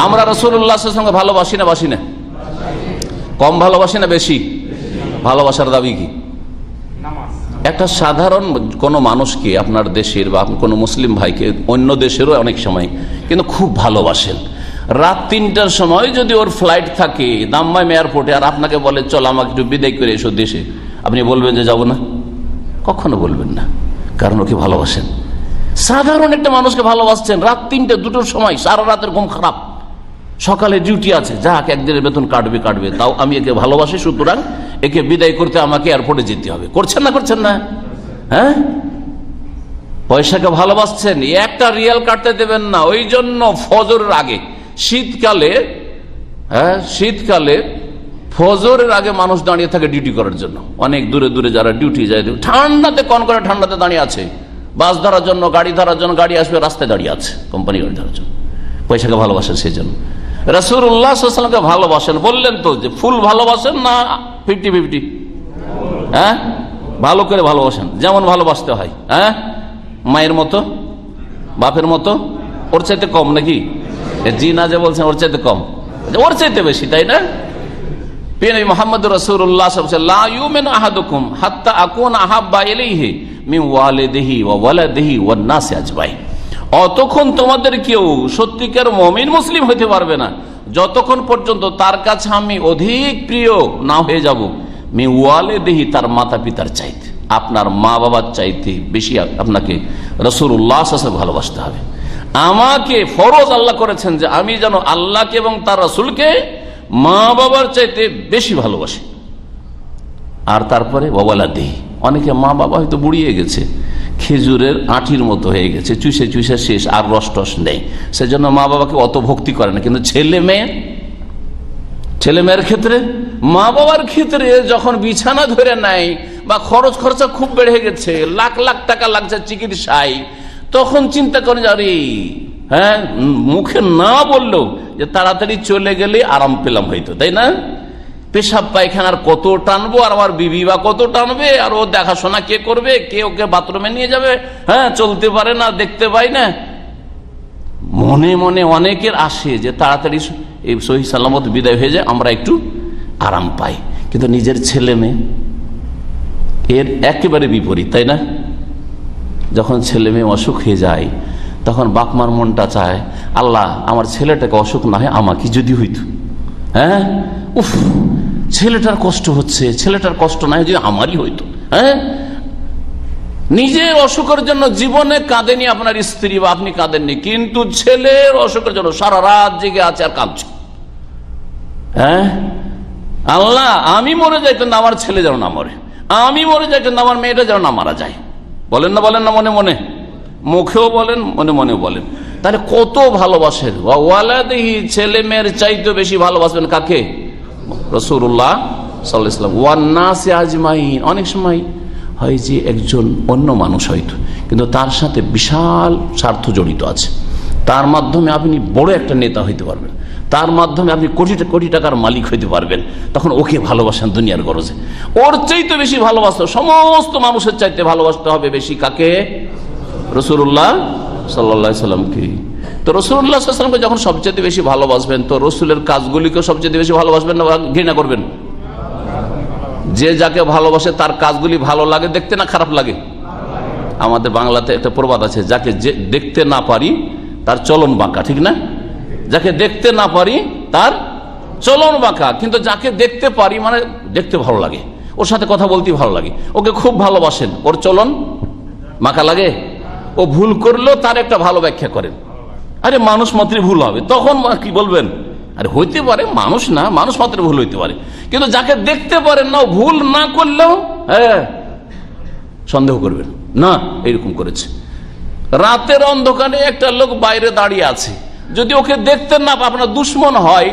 আমরা রাসূলুল্লাহ সাল্লাল্লাহু আলাইহি ওয়াসাল্লামকে ভালোবাসি না? কম ভালোবাসি না বেশি? ভালোবাসার দাবি কি? একটা সাধারণ কোনো মানুষকে, আপনার দেশের বা কোনো মুসলিম ভাইকে, অন্য দেশেরও অনেক সময়, কিন্তু খুব ভালোবাসেন। রাত 3টার সময় যদি ওর ফ্লাইট থাকে দাম্মাম এয়ারপোর্টে, আর আপনাকে বলে চল আমাকে একটু বিদায় করে এসো দেশে, আপনি বলবেন যে যাব না? কখনো বলবেন না, কারণ ওকে ভালোবাসেন। সাধারণ একটা মানুষকে ভালোবাসছেন, রাত 3টে 2টোর সময়, সারা রাতের ঘুম খারাপ, সকালে ডিউটি আছে, যাক একদিনের বেতন কাটবে, তাও আমি একে ভালোবাসি, সুতরাং একে বিদায় করতে আমাকে এয়ারপোর্টে যেতে হবে। করছেন না? হ্যাঁ, পয়সাকে ভালোবাসছেন, একটা রিয়াল কাটতে দেবেন না। ওই জন্য ফজরের আগে, শীতকালে ফজরের আগে মানুষ দাঁড়িয়ে থাকে ডিউটি করার জন্য। অনেক দূরে যারা ডিউটি যায়, ঠান্ডাতে কনকনে ঠান্ডাতে দাঁড়িয়ে আছে, বাস ধরার জন্য, গাড়ি ধরার জন্য, গাড়ি আসবে রাস্তায় দাঁড়িয়ে আছে, কোম্পানি গাড়ি ধরার জন্য। পয়সাকে ভালোবাসেন সেই জন্য। রাসূলুল্লাহ সাল্লাল্লাহু আলাইহি ওয়াসাল্লামকে ভালোবাসেন, বললেন তো যে ফুল ভালোবাসেন না 50-50? হ্যাঁ, ভালো করে ভালোবাসেন, যেমন ভালোবাসতে হয়। হ্যাঁ, মায়ের মতো, বাপের মতো, ওর চাইতে কম নাকি? জি না, যে বলছেন ওর চাইতে কম, ওর চাইতে বেশি, তাই না? নবী মুহাম্মদ রাসূলুল্লাহ সাল্লাল্লাহু আলাইহি ওয়াসাল্লাম, লা ইউমিনু আহাদুকুম হাত্তা আকুনা আহাব্বা ইলাইহি মিন ওয়ালিদিহি ওয়া ওয়ালাদিহি ওয়ান নাসি আজমাইন। অতক্ষণ তোমাদের কেউ সত্যিকার মুমিন মুসলিম হতে পারবে না যতক্ষণ পর্যন্ত তার কাছে আমি অধিক প্রিয় না হয়ে যাব মিন ওয়ালিদিহি, তার মাতা পিতার চাইতে, আপনার মা বাবার চাইতে বেশি আপনাকে রাসূলুল্লাহ সাল্লাল্লাহু আলাইহি ওয়াসাল্লাম ভালোবাসতে হবে। আমাকে ফরজ আল্লাহ করেছেন যে আমি যেন আল্লাহকে এবং তার রাসূলকে মা বাবার চাইতে বেশি ভালোবাসি। আর তারপরে ওয়ালাদি, অনেকে মা বাবা হয়তো বুড়িয়ে গেছে, খেজুরের আঁটির মতো হয়ে গেছে, চুষে চুষে শেষ, আর রস টস নেই, সেজন্য মা বাবাকে অত ভক্তি করে না। কিন্তু ছেলে মেয়ের ক্ষেত্রে, মা বাবার ক্ষেত্রে যখন বিছানা ধরে নেয় বা খরচ খরচা খুব বেড়ে গেছে, লাখ লাখ টাকা লাগছে চিকিৎসায়, তখন চিন্তা করেন যে আরে হ্যাঁ, মুখে না বললেও যে তাড়াতাড়ি চলে গেলে আরাম পেলাম হয়তো, তাই না? পেশাব পায়খানার কত টানবো, আর আমার বিবি বা কত টানবে, আর ও দেখাশোনা কে করবে, কে ওকে বাথরুমে নিয়ে যাবে, হ্যাঁ চলতে পারে না, দেখতে পাই না। মনে মনে অনেকের আসে যে তাড়াতাড়ি এই সহি সালামত বিদায় হয়ে যায়, আমরা একটু আরাম পাই। কিন্তু নিজের ছেলে মেয়ে এর একেবারে বিপরীত, তাই না? যখন ছেলে মেয়ে অসুখ হয়ে যায় তখন বাপ মার মনটা চায়, আল্লাহ আমার ছেলেটাকে অসুখ না হয় আমাকে যদি হইতো, হ্যাঁ উফ ছেলেটার কষ্ট হচ্ছে, ছেলেটার কষ্ট না হয় যদি আমারই হইতো। হ্যাঁ, নিজের অসুখের জন্য জীবনে কাঁদেনি আপনার স্ত্রী বা আপনি কাঁদেননি, কিন্তু ছেলের অসুখের জন্য সারা রাত জেগে আছে আর কাঁদছে। হ্যাঁ, আল্লাহ আমি মরে যাইতেন না, আমার ছেলে যেন না মরে, আমি মরে যাইতেন না, আমার মেয়েটা যেন না মারা যায়। বলেন না মনে মনে, মুখেও বলেন, মনে মনেও বলেন। তাহলে কত ভালোবাসেন, ওয়ালাদিহি ছেলে মেয়ের চাইতে বেশি ভালোবাসবেন কাকে? রাসূলুল্লাহ সাল্লাল্লাহু আলাইহি ওয়াসাল্লাম। ওয়ান নাসি আজমাইন, অনেক সময় হয় যে একজন অন্য মানুষ হয়তো, কিন্তু তার সাথে বিশাল স্বার্থ জড়িত আছে, তার মাধ্যমে আপনি বড় একটা নেতা হইতে পারবেন, তার মাধ্যমে আপনি কোটি কোটি টাকার মালিক হইতে পারবেন, তখন ওকে ভালোবাসেন দুনিয়ার গরজে। ওর চাইতে বেশি ভালোবাসতে, সমস্ত মানুষের চাইতে ভালোবাসতে হবে বেশি কাকে? রাসূলুল্লাহ সাল্লাল্লাহু আলাইহি ওয়াসাল্লামকে। তো রাসূলুল্লাহ সাল্লাল্লাহু আলাইহি ওয়াসাল্লামকে যখন সবচেয়ে বেশি ভালোবাসবেন, তো রাসূলের কাজগুলিকে সবচেয়ে বেশি ভালোবাসবেন না ঘৃণা করবেন? যে যাকে ভালোবাসে তার কাজগুলি ভালো লাগে দেখতে না খারাপ লাগে? আমাদের বাংলাতে একটা প্রবাদ আছে, যাকে দেখতে না পারি তার চলন বাঁকা, ঠিক না? যাকে দেখতে না পারি তার চলন বাঁকা, কিন্তু যাকে দেখতে পারি মানে দেখতে ভালো লাগে, ওর সাথে কথা বলতে ভালো লাগে, ওকে খুব ভালোবাসেন, ওর চলন বাঁকা লাগে, ও ভুল করলেও তার একটা ভালো ব্যাখ্যা করেন। আরে মানুষ মাত্রই ভুল হবে, তখন কি বলবেন? আরে হইতে পারে, মানুষ না, মানুষ মাত্র ভুল হইতে পারে। কিন্তু যাকে দেখতে পারেন না, ভুল না করলেও হ্যাঁ সন্দেহ করবেন না এরকম করেছে। রাতের অন্ধকারে একটা লোক বাইরে দাঁড়িয়ে আছে, যদি ওকে দেখতে না আপনার দুশ্মন হয়,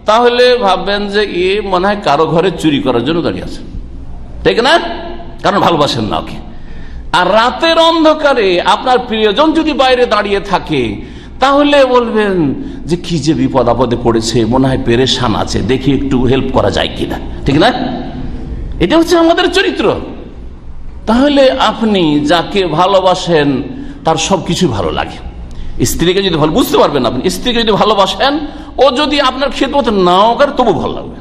তাহলে ভাববেন যে এ মনে হয় কারো ঘরে চুরি করার জন্য দাঁড়িয়ে আছে, ঠিক না? কারণ ভালোবাসেন না ওকে। আর রাতের অন্ধকারে আপনার প্রিয়জন যদি বাইরে দাঁড়িয়ে থাকে, তাহলে বলবেন যে কি যে বিপদ আপদে পড়েছে, মনে হয় পেরেশান আছে, দেখি একটু হেল্প করা যায় কিনা, ঠিক না? এটা হচ্ছে আমাদের চরিত্র। তাহলে আপনি যাকে ভালোবাসেন তার সবকিছু ভালো লাগে। স্ত্রীকে যদি ভালো, বুঝতে পারবেন আপনি, স্ত্রীকে যদি ভালোবাসেন, ও যদি আপনার খেদমত নাও করে তবু ভালো লাগবে,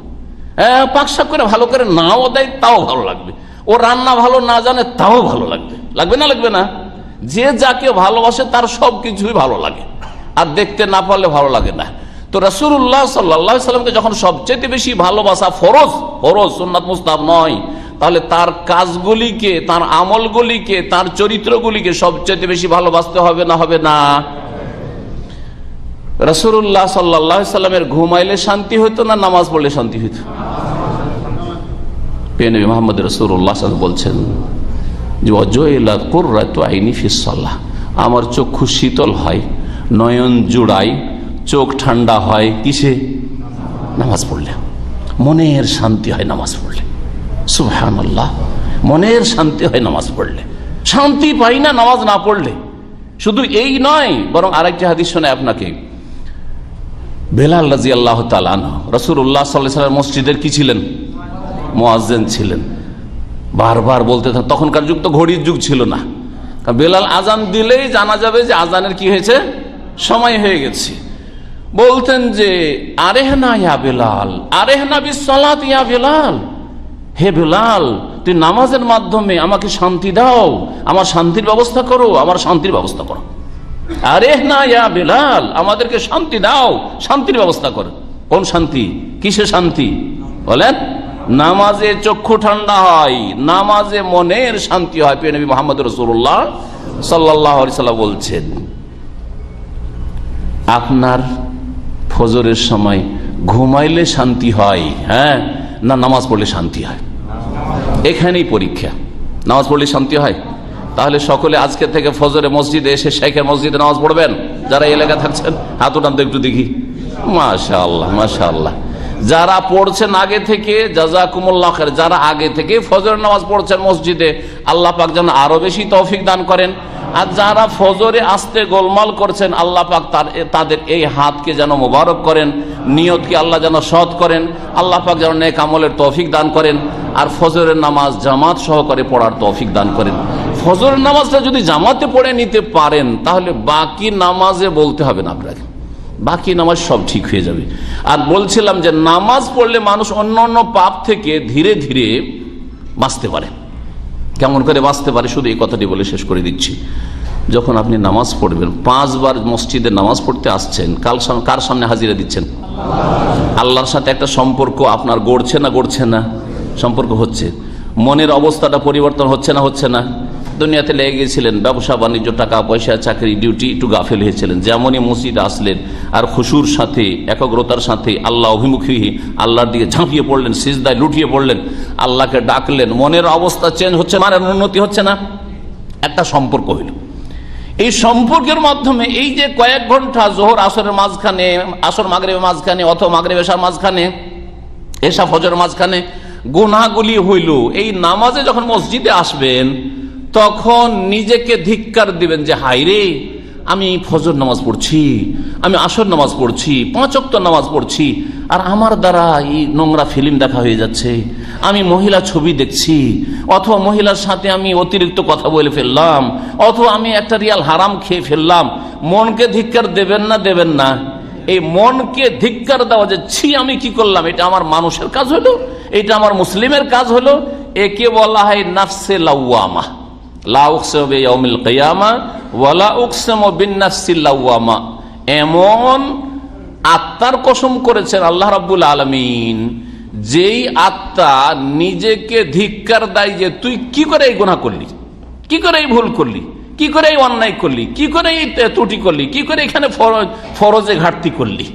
পাকশাক করে ভালো করে নাও দেয় তাও ভালো লাগবে, ও রান্না ভালো না জানে তাও ভালো লাগবে, লাগবে না? লাগবে না? যে যাকে ভালোবাসে তার সবকিছুই ভালো লাগে, আর দেখতে না পারলে ভালো লাগে না। তো রাসূলুল্লাহ সাল্লাল্লাহু আলাইহি ওয়াসাল্লামকে যখন সবচেয়ে বেশি ভালোবাসা ফরজ, সুন্নাত মুস্তাহাব নয়, তাহলে তার কাজগুলিকে, তার আমলগুলিকে, তার চরিত্রগুলিকে সবচেয়ে বেশি ভালোবাসতে হবে না? হবে না? রাসূলুল্লাহ সাল্লাল্লাহু আলাইহি ওয়াসাল্লামের ঘুমাইলে শান্তি হইতো না নামাজ পড়লে শান্তি হইতো? নবী মুহাম্মদ রাসূলুল্লাহ সাল্লাল্লাহু আলাইহি ওয়াসাল্লাম বলছেন যে ওয়াজুইলাত কুররাতু আইনি ফিস সালাহ, আমার চক্ষু শীতল হয়, নয়ন জুড়াই, চোখ ঠান্ডা হয় কিসে? নামাজ পড়লে। মনের শান্তি হয় নামাজ পড়লে। সুবহানাল্লাহ, মনের শান্তি হয় নামাজ পড়লে, শান্তি পাই না নামাজ না পড়লে। শুধু এই নয়, বরং আরেকটি হাদিস শোনায় আপনাকে। বেলাল রাদিয়াল্লাহু তাআলা আনহু রাসূলুল্লাহ সাল্লাল্লাহু আলাইহি ওয়াসাল্লাম মসজিদের কি ছিলেন? মুয়াজ্জিন ছিলেন। বারবার বলতে থাক, তখনকার যুগ তো ঘড়ির যুগ ছিল না, বেলাল আজান দিলেই জানা যাবে যে আজানের কি হয়েছে, সময় হয়ে গেছে। বলতেন যে আরেহনা ইয়া বেলাল, আরেহনা বিসসালাত ইয়া বেলাল, হে বেলাল তুই নামাজের মাধ্যমে আমাকে শান্তি দাও, আমার শান্তির ব্যবস্থা করো, আমার শান্তির ব্যবস্থা করো। আরেহনা ইয়া বেলাল, আমাদেরকে শান্তি দাও, শান্তির ব্যবস্থা করো। কোন শান্তি? কিসে শান্তি বলেন? নামাজে চক্ষু ঠান্ডা হয়, নামাজে মনের শান্তি হয়। প্রিয় নবী মুহাম্মদ রাসূলুল্লাহ সাল্লাল্লাহু আলাইহি ওয়াসাল্লাম বলছেন আপনার ফজরের সময় ঘুমাইলে শান্তি হয়, হ্যাঁ, না নামাজ পড়লে শান্তি হয়? এখানেই পরীক্ষা। নামাজ পড়লে শান্তি হয়? তাহলে সকলে আজকে থেকে ফজরে মসজিদে এসে শেখের মসজিদে নামাজ পড়বেন। যারা এলাকা থাকছেন হাত উঠান তো একটু দেখি। মাশাআল্লাহ, মাশাআল্লাহ। যারা পড়ছেন আগে থেকে, জাযাকুমুল্লাহ খাইর। যারা আগে থেকে ফজরের নামাজ পড়ছেন মসজিদে, আল্লাহ পাক যেন আরো বেশি তৌফিক দান করেন। আর যারা ফজরে আসতে গোলমাল করছেন, আল্লাহ পাক তাদের এই হাতকে যেন মোবারক করেন, নিয়তকে আল্লাহ যেন সৎ করেন, আল্লাহ পাক যেন নেক আমলের তৌফিক দান করেন। আর ফজরের নামাজ জামাত সহকারে পড়ার তৌফিক দান করেন। ফজরের নামাজটা যদি জামাতে পড়ে নিতে পারেন, তাহলে বাকি নামাজে বলতে হবে না আপনাকে, বাকি নামাজ সব ঠিক হয়ে যাবে। আর বলছিলাম যে নামাজ পড়লে মানুষ অন্য অন্য পাপ থেকে ধীরে ধীরে বাঁচতে পারে। কেমন করে বাঁচতে পারে, শুধু এই কথাটি বলে শেষ করে দিচ্ছি। যখন আপনি নামাজ পড়বেন, 5 বার মসজিদে নামাজ পড়তে আসছেন, কার সামনে হাজিরা দিচ্ছেন? আল্লাহর সাথে একটা সম্পর্ক আপনার গড়ছে না গড়ছে না? সম্পর্ক হচ্ছে। মনের অবস্থাটা পরিবর্তন হচ্ছে না হচ্ছে না? দুনিয়াতে লেগে গিয়েছিলেন, ব্যবসা বাণিজ্য, টাকা পয়সা, চাকরি, ডিউটি, একটু গাফেল হয়েছিলেন। যেমনই মসজিদে আসলেন আর খুশুর সাথে, একাগ্রতার সাথে, আল্লাহ অভিমুখী আল্লাহর দিকে ঝাঁপিয়ে পড়লেন, সিজদায় লুটিয়ে পড়লেন, আল্লাহকে ডাকলেন, মনের অবস্থা চেঞ্জ হচ্ছে, মানে উন্নতি হচ্ছে না? একটা সম্পর্ক হইল। এই সম্পর্কের মাধ্যমে এই যে কয়েক ঘন্টা জোহর আসরের মাঝখানে, আসর মাগরিবের মাঝখানে, অথবা মাগরিব এশার মাঝখানে, এশা ফজরের মাঝখানে গুনাহগুলি হইল, এই নামাজে যখন মসজিদে আসবেন তখন নিজেকে ধিক্কার দিবেন যে হায়রে, আমি ফজর নামাজ পড়ছি, আমি আসর নামাজ পড়ছি, 5 ওয়াক্ত নামাজ পড়ছি, আর আমার দ্বারা এই নোংরা ফিল্ম দেখা হয়ে যাচ্ছে, আমি মহিলা ছবি দেখছি, অথবা মহিলার সাথে আমি অতিরিক্ত কথা বলে ফেললাম, অথবা আমি একটা রিয়াল হারাম খেয়ে ফেললাম। মনকে ধিক্কার দেবেন না দেবেন না? এই মনকে ধিক্কার দেওয়া যে ছি আমি কি করলাম, এটা আমার মানুষের কাজ হলো, এটা আমার মুসলিমের কাজ হলো, একে বলা হয় নাফসে লাওয়ামা। লা উকসিমু বিয়াউমিল কিয়ামা ওয়া লা উকসিমু বিন-নাফসিল লাওয়ামা। এমন আত্মার কসম করেছেন আল্লাহ রাব্বুল আলামিন, যেই আত্মা নিজেকে ধিক্কার দেয় যে তুই কি করে এই গুনাহ করলি, কি করে এই ভুল করলি, কি করে এই অন্যায় করলি, কি করে এই ত্রুটি করলি, কি করে এখানে ফরজে ঘাটতি করলি।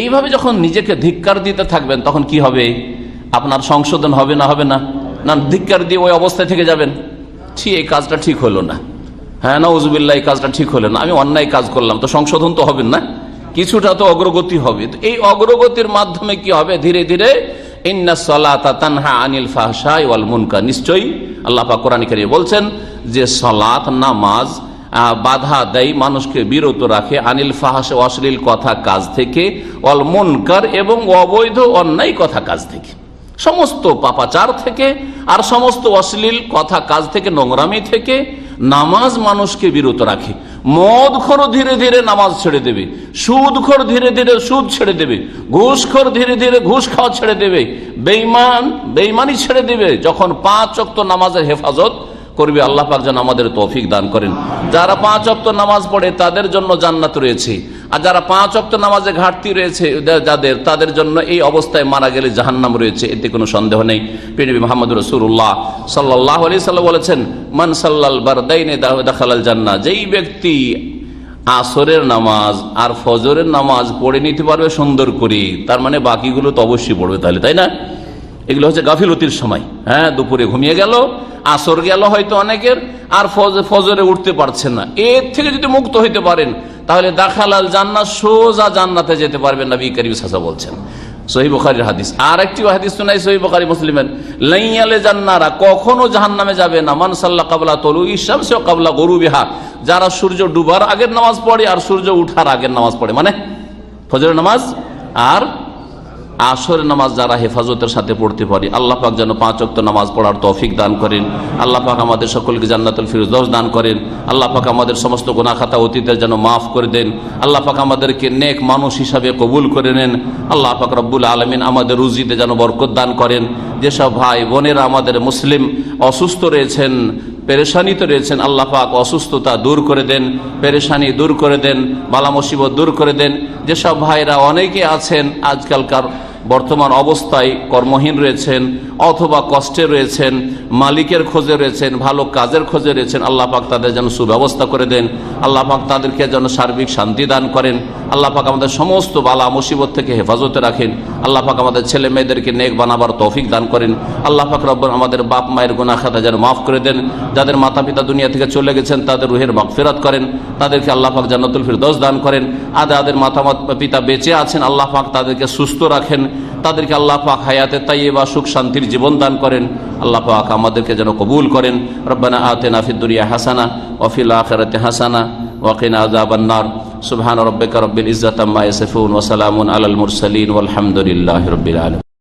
এইভাবে যখন নিজেকে ধিক্কার দিতে থাকবেন, তখন কি হবে? আপনার সংশোধন হবে না হবে না? না ধিক্কার দিয়ে ওই অবস্থায় থেকে যাবেন, এই কাজটা ঠিক হলো না, হ্যাঁ নাউজুবিল্লাহ, এই কাজটা ঠিক হলো না, আমি অন্যায় কাজ করলাম, তো সংশোধন তো হবে না, কিছুটা তো অগ্রগতি হবে। তো এই অগ্রগতির মাধ্যমে কি হবে? ধীরে ধীরে ইন্নাস সালাতা তানহা আনিল ফাহশাই ওয়াল মুনকার। নিশ্চয়ই আল্লাহ পাক কোরআনে কারিমে বলছেন যে সালাত, নামাজ বাধা দেয়, মানুষকে বিরত রাখে আনিল ফাহশা, অশ্লীল কথা কাজ থেকে, ওয়াল মুনকার, এবং অবৈধ অন্যায় কথা কাজ থেকে, সমস্ত পাপাচার থেকে, আর সমস্ত অশ্লীল কথা কাজ থেকে, নোংরামি থেকে নামাজ মানুষকে বিরত রাখে। মদখোর ধীরে ধীরে নামাজ ছেড়ে দেবে, সুদখোর ধীরে ধীরে সুদ ছেড়ে দেবে, ঘুষখোর ধীরে ধীরে ঘুষ খাওয়া ছেড়ে দেবে, বেঈমানি ছেড়ে দেবে, যখন 5 ওয়াক্ত নামাজের হেফাজত করবে। আল্লাহ পাক যেন আমাদের তৌফিক দান করেন। যারা 5 ওয়াক্ত নামাজ পড়ে তাদের জন্য জান্নাত রয়েছে, আর যারা 5 ওয়াক্ত নামাজে ঘাটতি রয়েছে তাদের জন্য এই অবস্থায় মারা গেলে জাহান্নাম রয়েছে, এতে কোনো সন্দেহ নেই। প্রিয় নবী মুহাম্মদ রাসূলুল্লাহ সাল্লাল্লাহু আলাইহি সাল্লাম বলেছেন, মান সাল্লাল বারদাইনে দাখালাল জান্নাহ। যেই ব্যক্তি আসরের নামাজ আর ফজরের নামাজ পড়ে নিতে পারবে সুন্দর করে, তার মানে বাকিগুলো তো অবশ্যই পড়বে তাহলে, তাই না? এগুলো হচ্ছে গাফিলতির সময়। হ্যাঁ, দুপুরে ঘুমিয়ে গেল, আসর গেল হয়তো অনেকের, আর ফজরে উঠতে পারছেন না। এর থেকে যদি মুক্ত হইতে পারেন তাহলে দাখালাল জান্নাত, সোজা জান্নাতে যেতে পারবেন। নবী করিম সাল্লাল্লাহু আলাইহি ওয়াসাল্লাম বলছেন, সহিহ বুখারীর হাদিস। আর একটি হাদিস শোনাই সহিহ বুখারী মুসলিমের, লাইয়ালে জান্নারা, কখনো জাহান্নামে যাবে না, মান সাল্লা কাবলা তুলুই শামসি ওয়া কাবলা গুরুবিহা, যারা সূর্য ডুবার আগের নামাজ পড়ে আর সূর্য উঠার আগের নামাজ পড়ে, মানে ফজরের নামাজ আর আসরের নামাজ যারা হেফাজতের সাথে পড়তে পারি। আল্লাহ পাক যেন 5 ওয়াক্ত নামাজ পড়ার তৌফিক দান করেন। আল্লাহ পাক আমাদের সকলকে জান্নাতুল ফিরদৌস দান করেন। আল্লাহ পাক আমাদের সমস্ত গুনাহ খাতা অতীতের যেন মাফ করে দেন। আল্লাহ পাক আমাদেরকে নেক মানুষ হিসাবে কবুল করে নেন। আল্লাহ পাক রব্বুল আলামিন আমাদের রুজিতে যেন বরকত দান করেন। যেসব ভাই বোনেরা আমাদের মুসলিম অসুস্থ রয়েছেন, পেরেশানিতে রয়েছেন, আল্লাহ পাক অসুস্থতা দূর করে দেন, পেরেশানি দূর করে দেন, বালা মুসিবত দূর করে দেন। যেসব ভাইরা অনেকে আছেন আজকালকার বর্তমান অবস্থায় কর্মহীন রয়েছেন অথবা কষ্টে রয়েছেন, মালিকের খোঁজে রয়েছেন, ভালো কাজের খোঁজে রয়েছেন, আল্লাহ পাক তাদের যেন সুব্যবস্থা করে দেন। আল্লাহ পাক তাদেরকে যেন সার্বিক শান্তি দান করেন। আল্লাহ পাক আমাদের সমস্ত বালা মুসিবত থেকে হেফাজতে রাখেন। আল্লাহ পাক আমাদের ছেলে মেয়েদেরকে নেক বানাবার তৌফিক দান করেন। আল্লাহ পাক রব্বুল আমাদের বাপ মায়ের গুনাহ খাতা যেন মাফ করে দেন। যাদের মাতা পিতা দুনিয়া থেকে চলে গেছেন তাদের রুহের মাগফিরাত করেন, তাদেরকে আল্লাহ পাক জান্নাতুল ফিরদৌস দান করেন। যাদের মাতা পিতা বেঁচে আছেন আল্লাহ পাক তাদেরকে সুস্থ রাখেন, তাদেরকে আল্লাহ পাক হায়াতে তাইয়্যিবা সুখ শান্তির জীবন দান করেন। আল্লাহ পাক আমাদেরকে যেন কবুল করেন। রব্বানা আতিনা ফিদ দুনিয়া হাসানা ওয়া ফিল আখিরাতি হাসানা ওয়া কিনা আযাবান নার। সুবহান রাব্বিকা রাব্বিল ইজ্জাতি আম্মা ইয়াসিফুন ওয়া সালামুন আলাল মুরসালিন ওয়াল হামদুলিল্লাহি রাব্বিল আলামিন।